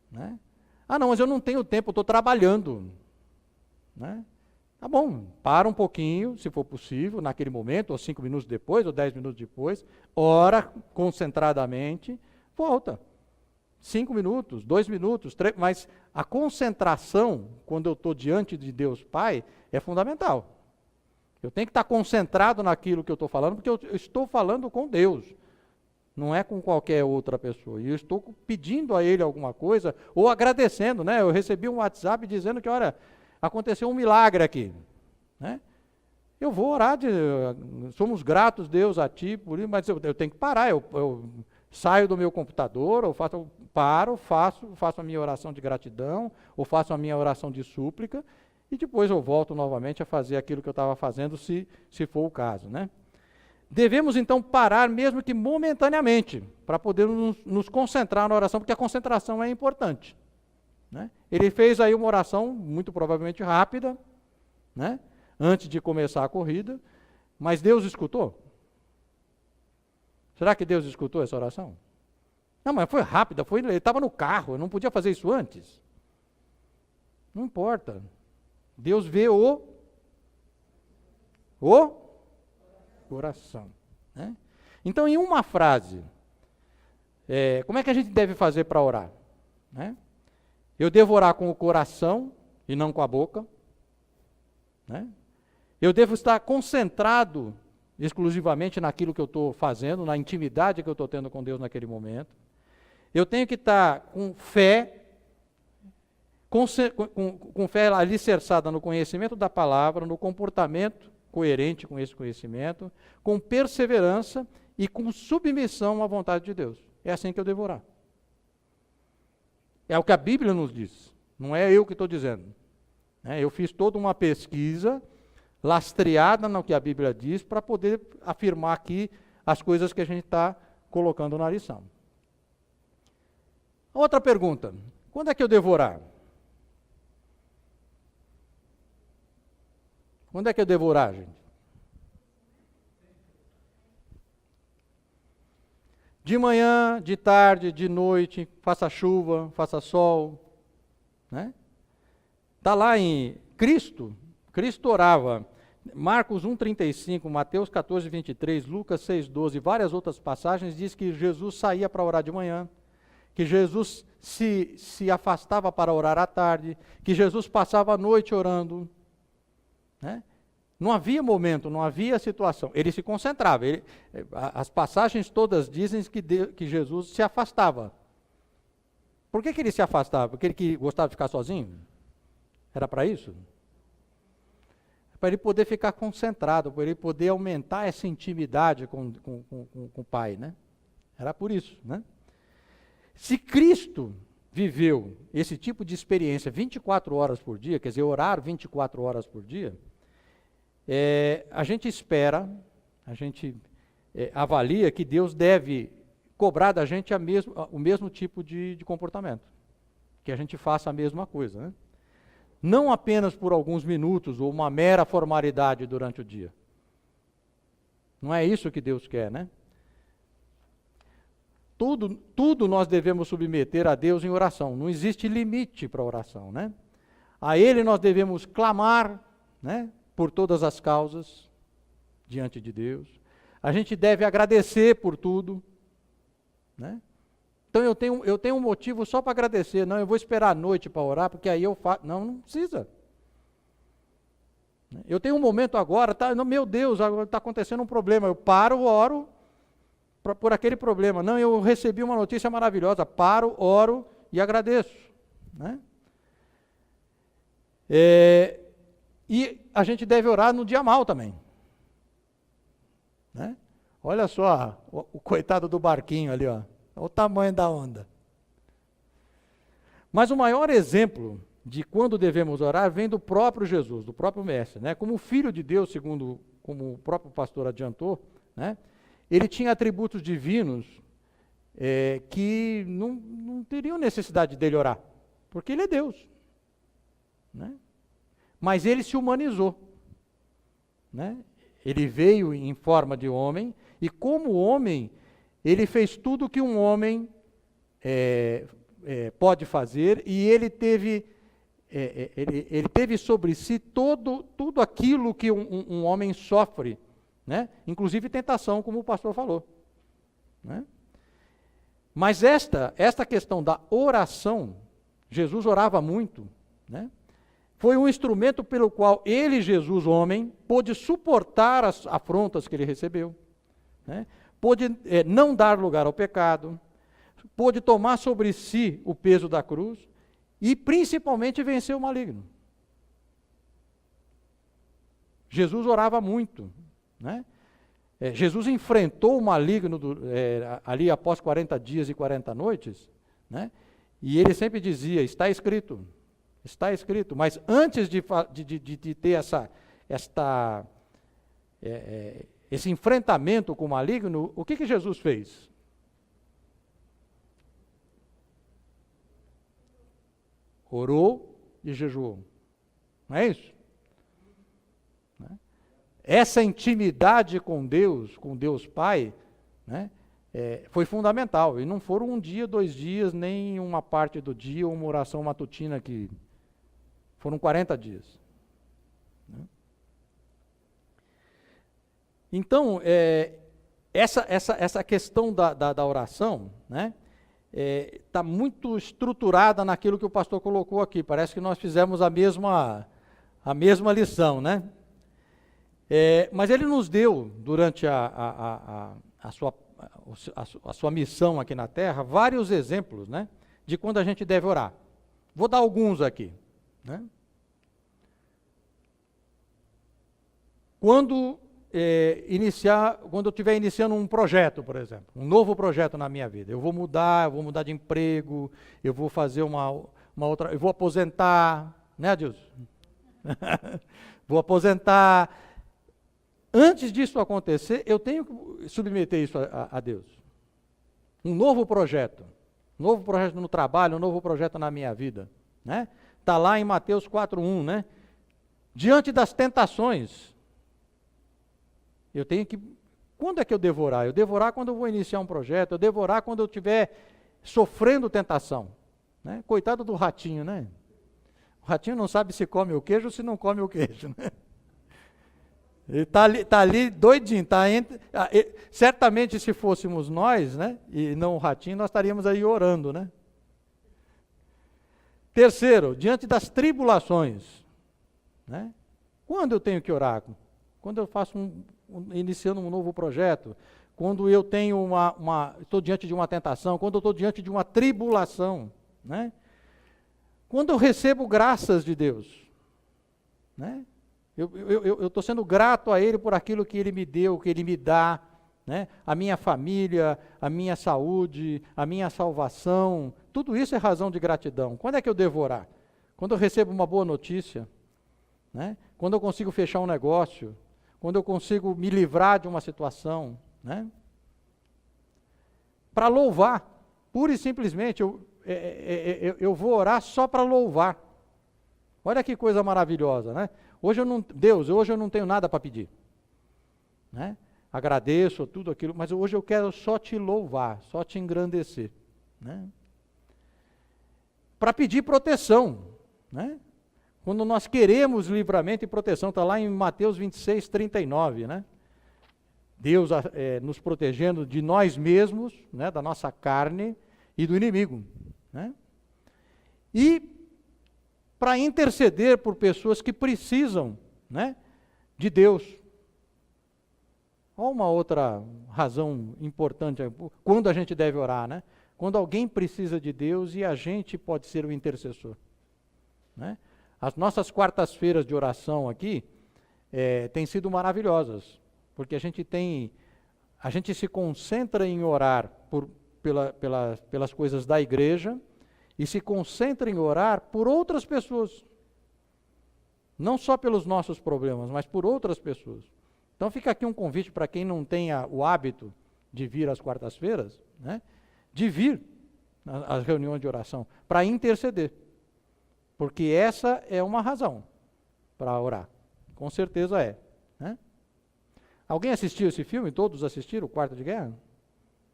A: Né? Ah, não, mas eu não tenho tempo, eu estou trabalhando. Né? Tá bom, para um pouquinho, se for possível, naquele momento, ou 5 minutos depois, ou 10 minutos depois, ora concentradamente, volta. 5 minutos, 2 minutos, 3, mas a concentração, quando eu estou diante de Deus Pai, é fundamental. Eu tenho que estar concentrado naquilo que eu estou falando, porque eu estou falando com Deus, não é com qualquer outra pessoa. E eu estou pedindo a Ele alguma coisa, ou agradecendo, né? Eu recebi um WhatsApp dizendo que, olha, aconteceu um milagre aqui. Né? Eu vou orar, somos gratos, Deus, a Ti, por isso, mas eu tenho que parar, eu saio do meu computador, ou faço a minha oração de gratidão, ou faço a minha oração de súplica, e depois eu volto novamente a fazer aquilo que eu estava fazendo, se for o caso. Né? Devemos então parar, mesmo que momentaneamente, para poder nos concentrar na oração, porque a concentração é importante. Né? Ele fez aí uma oração, muito provavelmente rápida, né? Antes de começar a corrida, mas Deus escutou? Será que Deus escutou essa oração? Não, mas foi rápida, ele estava no carro, eu não podia fazer isso antes. Não importa. Deus vê o coração. Né? Então, em uma frase, como é que a gente deve fazer para orar? Né? Eu devo orar com o coração e não com a boca. Né? Eu devo estar concentrado exclusivamente naquilo que eu estou fazendo, na intimidade que eu estou tendo com Deus naquele momento. Eu tenho que estar com fé, com fé alicerçada no conhecimento da palavra, no comportamento coerente com esse conhecimento, com perseverança e com submissão à vontade de Deus. É assim que eu devo orar. É o que a Bíblia nos diz, não é eu que estou dizendo. Eu fiz toda uma pesquisa lastreada no que a Bíblia diz para poder afirmar aqui as coisas que a gente está colocando na lição. Outra pergunta, Quando é que eu devo orar? Quando é que eu devo orar, gente? De manhã, de tarde, de noite, faça chuva, faça sol, né? Está lá em Cristo orava. Marcos 1,35, Mateus 14,23, Lucas 6,12, várias outras passagens, diz que Jesus saía para orar de manhã, que Jesus se afastava para orar à tarde, que Jesus passava a noite orando, né? Não havia momento, não havia situação. Ele se concentrava. As passagens todas dizem que Jesus se afastava. Por que ele se afastava? Porque ele gostava de ficar sozinho? Era para isso? Para ele poder ficar concentrado, para ele poder aumentar essa intimidade com o Pai, né? Era por isso, né? Se Cristo viveu esse tipo de experiência 24 horas por dia, quer dizer, orar 24 horas por dia, a gente espera, a gente avalia que Deus deve cobrar da gente o mesmo tipo de comportamento, que a gente faça a mesma coisa, né? Não apenas por alguns minutos ou uma mera formalidade durante o dia. Não é isso que Deus quer, né? Tudo nós devemos submeter a Deus em oração. Não existe limite para a oração, né? A Ele nós devemos clamar, né, por todas as causas diante de Deus. A gente deve agradecer por tudo, né? Então eu tenho um motivo só para agradecer. Não, eu vou esperar a noite para orar, porque aí eu faço. Não precisa. Eu tenho um momento agora, meu Deus, está acontecendo um problema. Eu paro, oro por aquele problema. Não, eu recebi uma notícia maravilhosa. Paro, oro e agradeço, né? E a gente deve orar no dia mal também, né? Olha só o coitado do barquinho ali, ó. Olha o tamanho da onda. Mas o maior exemplo de quando devemos orar vem do próprio Jesus, do próprio Mestre, né? Como filho de Deus, como o próprio pastor adiantou, né? Ele tinha atributos divinos que não teriam necessidade dele orar, porque ele é Deus, né? Mas ele se humanizou, né? Ele veio em forma de homem, e como homem, ele fez tudo o que um homem pode fazer, e ele teve sobre si tudo aquilo que um homem sofre, né? Inclusive tentação, como o pastor falou, né? Mas esta questão da oração, Jesus orava muito, né? Foi um instrumento pelo qual ele, Jesus, homem, pôde suportar as afrontas que ele recebeu, né? Pôde não dar lugar ao pecado, pôde tomar sobre si o peso da cruz e principalmente vencer o maligno. Jesus orava muito, né? Jesus enfrentou o maligno ali após 40 dias e 40 noites, né? E ele sempre dizia, está escrito, mas antes de ter esse enfrentamento com o maligno, o que Jesus fez? Orou e jejuou. Não é isso? Essa intimidade com Deus Pai, né, foi fundamental. E não foram um dia, 2 dias, nem uma parte do dia, uma oração matutina que foram 40 dias. Né? Então, essa questão da oração, né, está muito estruturada naquilo que o pastor colocou aqui. Parece que nós fizemos a mesma lição, né? Mas ele nos deu, durante a sua missão aqui na Terra, vários exemplos, né, de quando a gente deve orar. Vou dar alguns aqui, né? Quando eu estiver iniciando um projeto, por exemplo, um novo projeto na minha vida, eu vou mudar de emprego, eu vou fazer uma outra, eu vou aposentar, né, Adilson? Vou aposentar. Antes disso acontecer, eu tenho que submeter isso a Deus. Um novo projeto. novo projeto no trabalho, um novo projeto na minha vida, né? Está lá em Mateus 4:1, né? Diante das tentações, eu tenho que... Quando é que eu devo orar? Eu devo orar quando eu vou iniciar um projeto, eu devo orar quando eu estiver sofrendo tentação, né? Coitado do ratinho, né? O ratinho não sabe se come o queijo ou se não come o queijo, né? Ele tá ali doidinho, certamente se fôssemos nós, né, e não o ratinho, nós estaríamos aí orando, né? Terceiro, diante das tribulações, né? Quando eu tenho que orar? Quando eu faço iniciando um novo projeto, quando eu tenho estou diante de uma tentação, quando eu estou diante de uma tribulação, né? Quando eu recebo graças de Deus, né? Eu estou sendo grato a Ele por aquilo que Ele me deu, que Ele me dá, né? A minha família, a minha saúde, a minha salvação, tudo isso é razão de gratidão. Quando é que eu devo orar? Quando eu recebo uma boa notícia, né? Quando eu consigo fechar um negócio, quando eu consigo me livrar de uma situação, né? Para louvar, pura e simplesmente, eu vou orar só para louvar. Olha que coisa maravilhosa, né? Hoje eu não tenho nada para pedir, né? Agradeço tudo aquilo, mas hoje eu quero só te louvar, só te engrandecer, né? Para pedir proteção, né? Quando nós queremos livramento e proteção, está lá em Mateus 26:39, né? Deus nos protegendo de nós mesmos, né? Da nossa carne e do inimigo, né? E para interceder por pessoas que precisam, né, de Deus. Olha uma outra razão importante, quando a gente deve orar, né? Quando alguém precisa de Deus e a gente pode ser o intercessor, né? As nossas quartas-feiras de oração aqui têm sido maravilhosas, porque a gente se concentra em orar pelas coisas da igreja, e se concentra em orar por outras pessoas. Não só pelos nossos problemas, mas por outras pessoas. Então fica aqui um convite para quem não tenha o hábito de vir às quartas-feiras, né, de vir às reuniões de oração, para interceder. Porque essa é uma razão para orar. Com certeza é, né? Alguém assistiu esse filme? Todos assistiram, O Quarto de Guerra?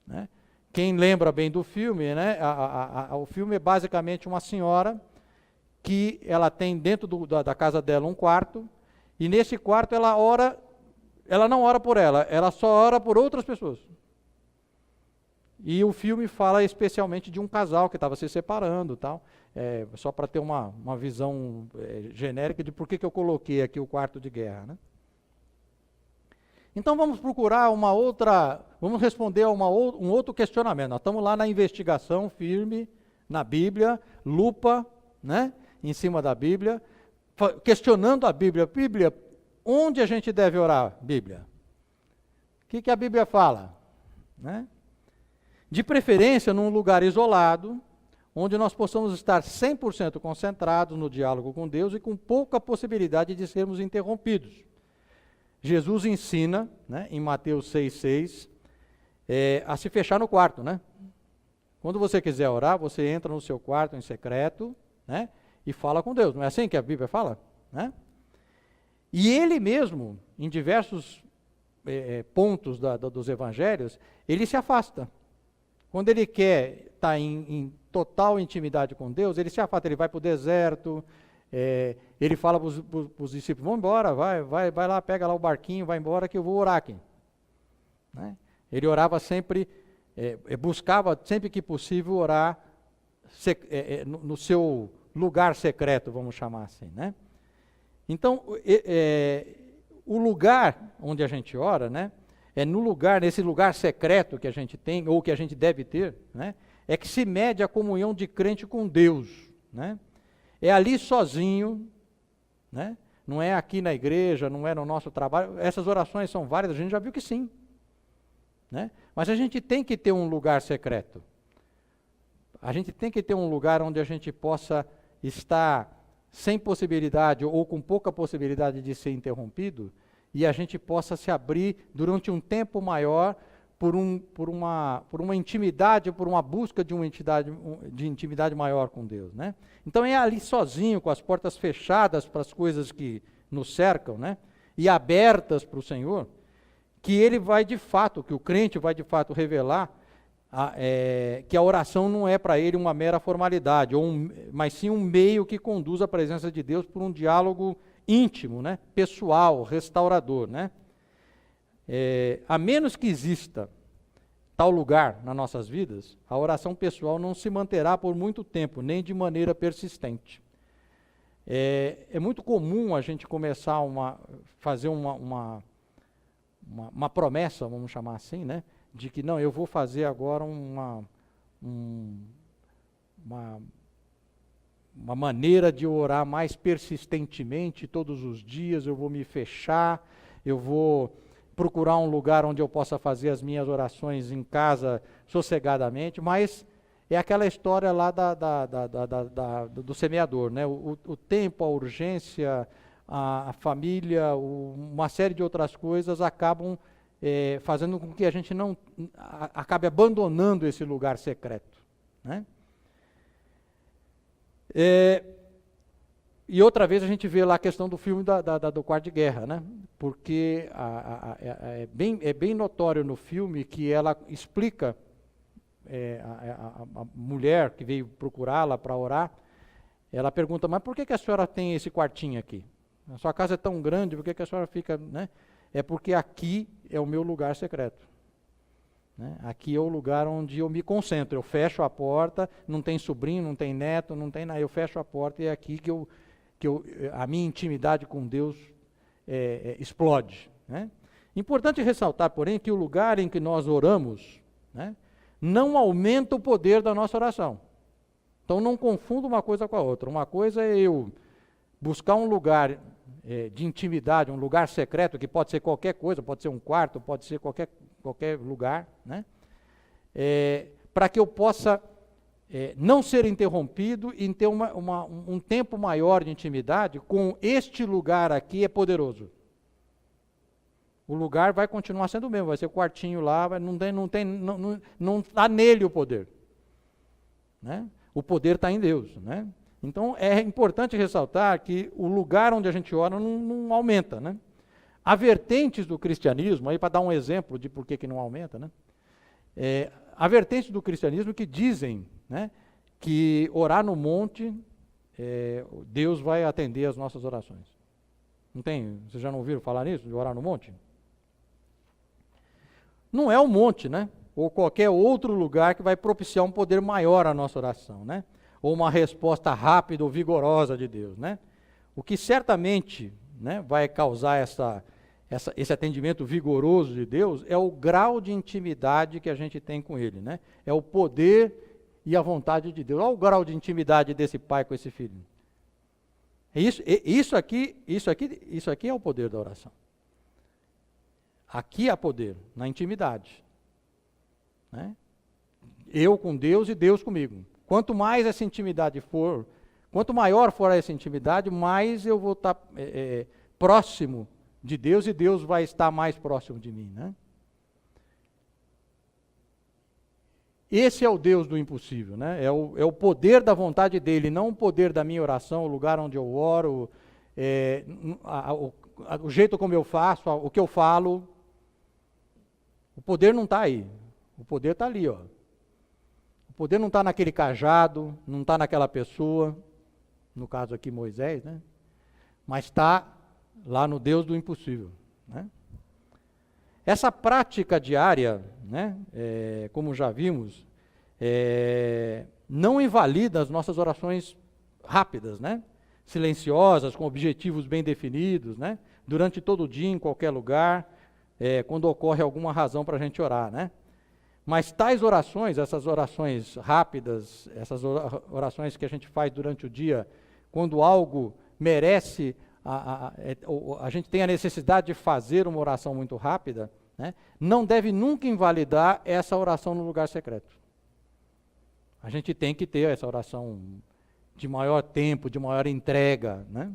A: Né? Quem lembra bem do filme, né? O filme é basicamente uma senhora que ela tem dentro da casa dela um quarto, e nesse quarto ela não ora por ela só ora por outras pessoas. E o filme fala especialmente de um casal que estava se separando, tal, só para ter uma visão genérica de por que eu coloquei aqui o quarto de guerra, né? Então vamos procurar vamos responder a um outro questionamento. Nós estamos lá na investigação firme, na Bíblia, lupa, né, em cima da Bíblia, questionando a Bíblia. Bíblia, onde a gente deve orar? Bíblia. O que a Bíblia fala? Né? De preferência num lugar isolado, onde nós possamos estar 100% concentrados no diálogo com Deus e com pouca possibilidade de sermos interrompidos. Jesus ensina, né, em Mateus 6,6, a se fechar no quarto, né? Quando você quiser orar, você entra no seu quarto em secreto, né, e fala com Deus. Não é assim que a Bíblia fala? Né? E ele mesmo, em diversos pontos dos evangelhos, ele se afasta. Quando ele quer estar em total intimidade com Deus, ele se afasta, ele vai para o deserto, ele fala para os discípulos, vamos embora, vai lá, pega lá o barquinho, vai embora que eu vou orar aqui. Né? Ele orava sempre, buscava sempre que possível orar no seu lugar secreto, vamos chamar assim, né? Então, o lugar onde a gente ora, né, nesse lugar secreto que a gente tem, ou que a gente deve ter, né, é que se mede a comunhão de crente com Deus, né? É ali sozinho, né? Não é aqui na igreja, não é no nosso trabalho. Essas orações são várias, a gente já viu que sim, né? Mas a gente tem que ter um lugar secreto. A gente tem que ter um lugar onde a gente possa estar sem possibilidade ou com pouca possibilidade de ser interrompido, e a gente possa se abrir durante um tempo maior por uma intimidade, por uma busca de de intimidade maior com Deus, né? Então é ali sozinho, com as portas fechadas para as coisas que nos cercam, né? E abertas para o Senhor, que ele vai de fato, que o crente vai de fato revelar que a oração não é para ele uma mera formalidade, mas sim um meio que conduz à presença de Deus por um diálogo íntimo, né? Pessoal, restaurador, né? A menos que exista tal lugar nas nossas vidas, a oração pessoal não se manterá por muito tempo, nem de maneira persistente. É muito comum a gente começar fazer uma promessa, vamos chamar assim, né? De que não, eu vou fazer agora uma maneira de orar mais persistentemente todos os dias, eu vou me fechar, eu vou procurar um lugar onde eu possa fazer as minhas orações em casa sossegadamente, mas é aquela história lá do semeador, né? O tempo, a urgência, a família, uma série de outras coisas acabam fazendo com que a gente não acabe abandonando esse lugar secreto, né? E outra vez a gente vê lá a questão do filme do quarto de guerra, né? Porque é bem notório no filme que ela explica, a mulher que veio procurá-la para orar, ela pergunta, mas por que a senhora tem esse quartinho aqui? A sua casa é tão grande, por que a senhora fica, né? É porque aqui é o meu lugar secreto, né? Aqui é o lugar onde eu me concentro, eu fecho a porta, não tem sobrinho, não tem neto, não tem nada, eu fecho a porta e é aqui que a minha intimidade com Deus explode, né? Importante ressaltar, porém, que o lugar em que nós oramos, né, não aumenta o poder da nossa oração. Então não confunda uma coisa com a outra. Uma coisa é eu buscar um lugar de intimidade, um lugar secreto, que pode ser qualquer coisa, pode ser um quarto, pode ser qualquer lugar, né? Para que eu possa não ser interrompido e ter um tempo maior de intimidade com este lugar aqui é poderoso. O lugar vai continuar sendo o mesmo, vai ser o quartinho lá, não está nele o poder, né? O poder está em Deus, né? Então é importante ressaltar que o lugar onde a gente ora não aumenta, né? Há vertentes do cristianismo, aí para dar um exemplo de por que não aumenta, né? Há vertentes do cristianismo que dizem, né, que orar no monte, Deus vai atender as nossas orações. Não tem? Vocês já não ouviram falar nisso, de orar no monte? Não é o monte, né? Ou qualquer outro lugar que vai propiciar um poder maior à nossa oração, né? Ou uma resposta rápida ou vigorosa de Deus, né? O que certamente, né, vai causar esse atendimento vigoroso de Deus é o grau de intimidade que a gente tem com Ele, né? É o poder e a vontade de Deus. Olha o grau de intimidade desse pai com esse filho. Isso aqui é o poder da oração. Aqui há poder, na intimidade, né? Eu com Deus e Deus comigo. Quanto mais essa intimidade for, quanto maior for essa intimidade, mais eu vou estar próximo de Deus e Deus vai estar mais próximo de mim, né? Esse é o Deus do impossível, né? É o poder da vontade dele, não o poder da minha oração, o lugar onde eu oro, o jeito como eu faço, o que eu falo. O poder não está aí, o poder está ali, ó. O poder não está naquele cajado, não está naquela pessoa, no caso aqui Moisés, né? Mas está lá no Deus do impossível, né? Essa prática diária, né, como já vimos, não invalida as nossas orações rápidas, né? Silenciosas, com objetivos bem definidos, né? Durante todo o dia, em qualquer lugar, quando ocorre alguma razão para a gente orar, né? Mas tais orações, essas orações rápidas, essas orações que a gente faz durante o dia, quando algo merece, a gente tem a necessidade de fazer uma oração muito rápida, né? Não deve nunca invalidar essa oração no lugar secreto. A gente tem que ter essa oração de maior tempo, de maior entrega, né?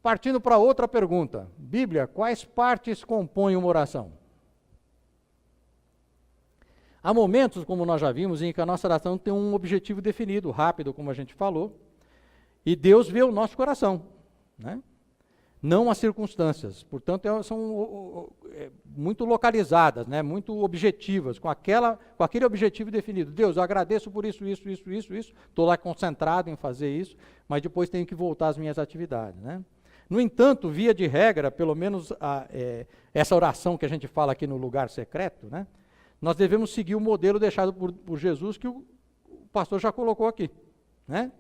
A: Partindo para outra pergunta. Bíblia, quais partes compõem uma oração? Há momentos, como nós já vimos, em que a nossa oração tem um objetivo definido, rápido, como a gente falou, e Deus vê o nosso coração, né? Não as circunstâncias. Portanto, são muito localizadas, né? Muito objetivas, com aquele objetivo definido. Deus, eu agradeço por isso, estou lá concentrado em fazer isso, mas depois tenho que voltar às minhas atividades, né? No entanto, via de regra, pelo menos essa oração que a gente fala aqui no lugar secreto, né? Nós devemos seguir o modelo deixado por Jesus, que o pastor já colocou aqui, né?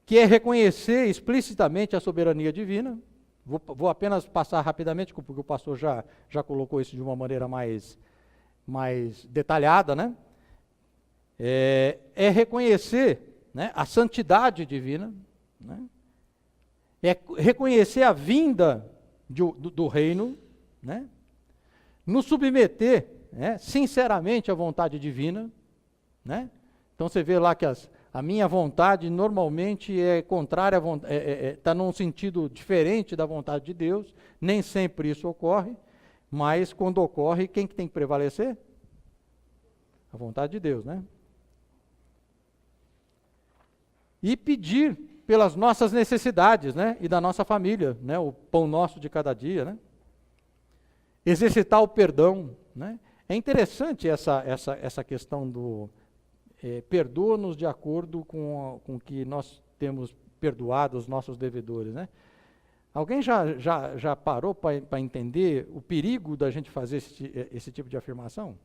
A: Que é reconhecer explicitamente a soberania divina. Vou apenas passar rapidamente, porque o pastor já colocou isso de uma maneira mais detalhada, né? É reconhecer, né, a santidade divina, né? É reconhecer a vinda do reino, né? Nos submeter, né, sinceramente à vontade divina, né? Então você vê lá que a minha vontade normalmente é contrária, está num sentido diferente da vontade de Deus. Nem sempre isso ocorre, mas quando ocorre, quem que tem que prevalecer? A vontade de Deus, né? E pedir pelas nossas necessidades, né? E da nossa família, né? O pão nosso de cada dia, né? Exercitar o perdão, né? É interessante essa questão do perdoa-nos de acordo com que nós temos perdoado os nossos devedores, né? Alguém já parou para entender o perigo da gente fazer esse tipo de afirmação?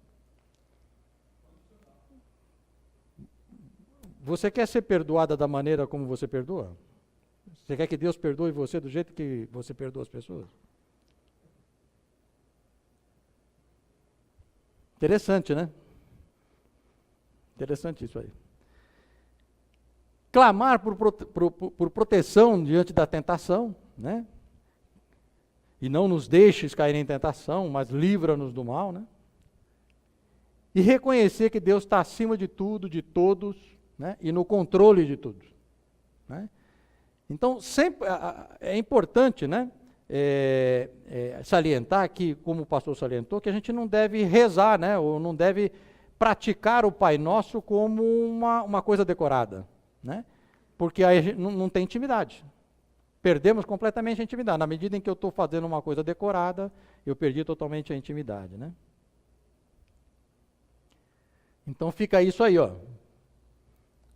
A: Você quer ser perdoada da maneira como você perdoa? Você quer que Deus perdoe você do jeito que você perdoa as pessoas? Interessante, né? Interessante isso aí. Clamar por proteção diante da tentação, né? E não nos deixes cair em tentação, mas livra-nos do mal, né? E reconhecer que Deus está acima de tudo, de todos, né? E no controle de tudo, né? Então, sempre é importante, né? Salientar que, como o pastor salientou, que a gente não deve rezar, né? Ou não deve praticar o Pai Nosso como uma coisa decorada, né? Porque aí a gente não tem intimidade. Perdemos completamente a intimidade. Na medida em que eu estou fazendo uma coisa decorada, eu perdi totalmente a intimidade, né? Então fica isso aí, ó.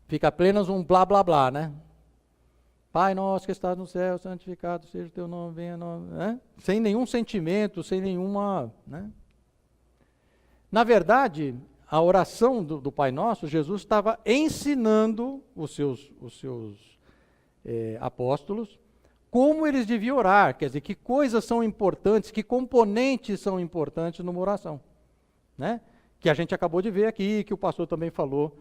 A: Fica apenas um blá blá blá, né? Pai nosso que estás no céu, santificado seja o teu nome, venha o nome, né? Sem nenhum sentimento, sem nenhuma, né? Na verdade, a oração do Pai Nosso, Jesus estava ensinando os seus apóstolos como eles deviam orar, quer dizer, que coisas são importantes, que componentes são importantes numa oração, né? Que a gente acabou de ver aqui, que o pastor também falou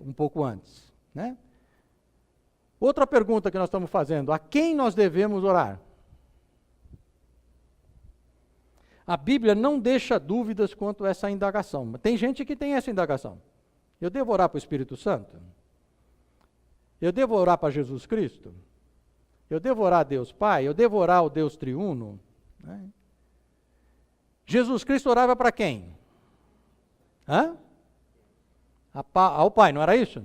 A: um pouco antes, né? Outra pergunta que nós estamos fazendo: a quem nós devemos orar? A Bíblia não deixa dúvidas quanto a essa indagação. Tem gente que tem essa indagação. Eu devo orar para o Espírito Santo? Eu devo orar para Jesus Cristo? Eu devo orar a Deus Pai? Eu devo orar ao Deus Triuno? Né? Jesus Cristo orava para quem? Ao Pai, não era isso?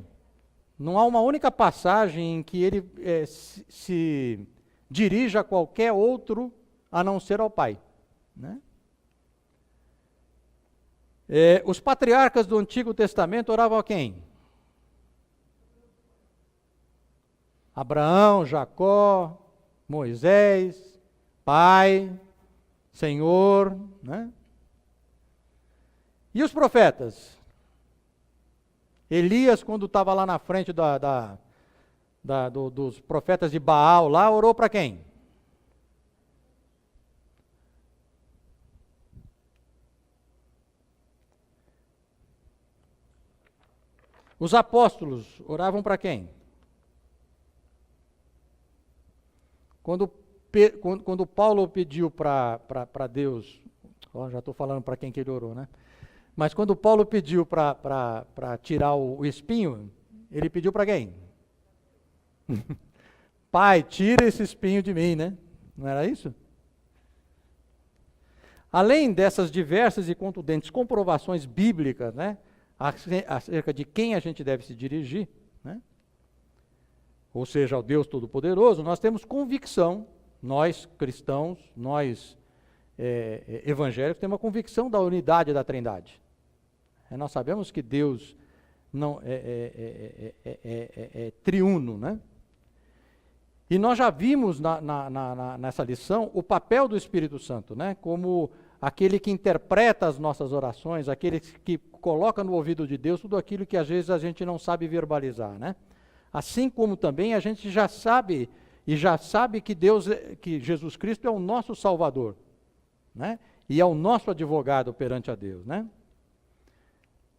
A: Não há uma única passagem em que ele se dirija a qualquer outro a não ser ao Pai, né? Os patriarcas do Antigo Testamento oravam a quem? Abraão, Jacó, Moisés, Pai, Senhor, né? E os profetas? Elias, quando estava lá na frente dos profetas de Baal, lá orou para quem? Os apóstolos oravam para quem? Quando Paulo pediu para Deus, já estou falando para quem que ele orou, né? Mas quando Paulo pediu para tirar o espinho, ele pediu para quem? Pai, tira esse espinho de mim, né? Não era isso? Além dessas diversas e contundentes comprovações bíblicas, né, acerca de quem a gente deve se dirigir, né, ou seja, ao Deus Todo-Poderoso, nós temos convicção, nós cristãos, nós evangélicos, temos a convicção da unidade da Trindade. Nós sabemos que Deus não é triuno, né? E nós já vimos nessa lição o papel do Espírito Santo, né? Como aquele que interpreta as nossas orações, aquele que coloca no ouvido de Deus tudo aquilo que às vezes a gente não sabe verbalizar, né? Assim como também a gente já sabe que Jesus Cristo é o nosso Salvador, né? E é o nosso advogado perante a Deus, né?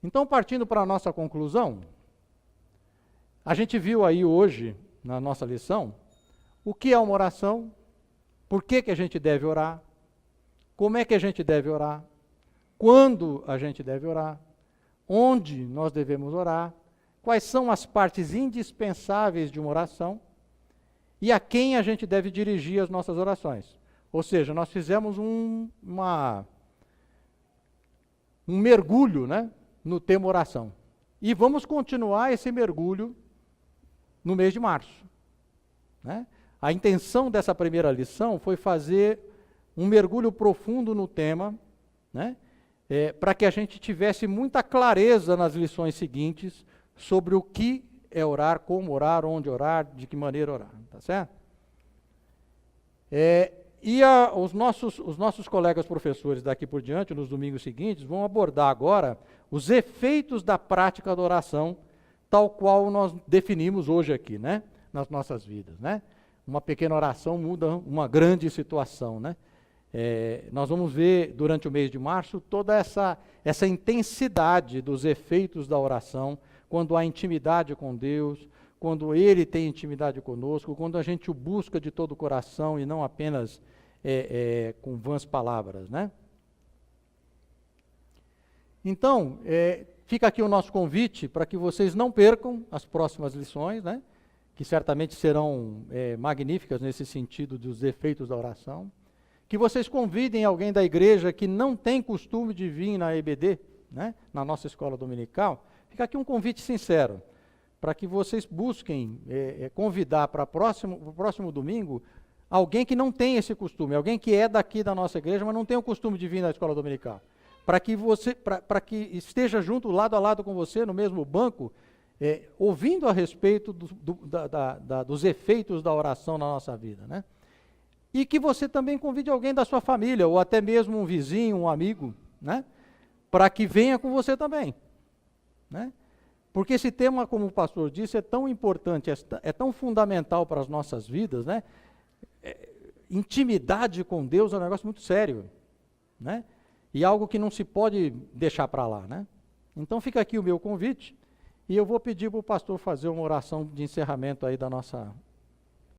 A: Então, partindo para a nossa conclusão, a gente viu aí hoje, na nossa lição, o que é uma oração, por que a gente deve orar, como é que a gente deve orar, quando a gente deve orar, onde nós devemos orar, quais são as partes indispensáveis de uma oração e a quem a gente deve dirigir as nossas orações. Ou seja, nós fizemos um mergulho, né, no tema oração. E vamos continuar esse mergulho no mês de março, né? A intenção dessa primeira lição foi fazer um mergulho profundo no tema, né, para que a gente tivesse muita clareza nas lições seguintes sobre o que é orar, como orar, onde orar, de que maneira orar, tá certo? Os nossos colegas professores daqui por diante, nos domingos seguintes, vão abordar agora os efeitos da prática da oração, tal qual nós definimos hoje aqui, né, nas nossas vidas, né? Uma pequena oração muda uma grande situação, né? Nós vamos ver durante o mês de março toda essa intensidade dos efeitos da oração, quando há intimidade com Deus, quando Ele tem intimidade conosco, quando a gente o busca de todo o coração e não apenas com vãs palavras, né? Então, fica aqui o nosso convite para que vocês não percam as próximas lições, né? Que certamente serão magníficas nesse sentido dos efeitos da oração. Que vocês convidem alguém da igreja que não tem costume de vir na EBD, né? Na nossa escola dominical. Fica aqui um convite sincero, para que vocês busquem convidar para o próximo domingo alguém que não tem esse costume, alguém que é daqui da nossa igreja, mas não tem o costume de vir na escola dominical. Para que esteja junto, lado a lado com você, no mesmo banco, ouvindo a respeito dos efeitos da oração na nossa vida, né? E que você também convide alguém da sua família, ou até mesmo um vizinho, um amigo, né? Para que venha com você também, né? Porque esse tema, como o pastor disse, é tão importante, é tão fundamental para as nossas vidas, né? Intimidade com Deus é um negócio muito sério, né? E algo que não se pode deixar para lá, né? Então fica aqui o meu convite, e eu vou pedir para o pastor fazer uma oração de encerramento aí da nossa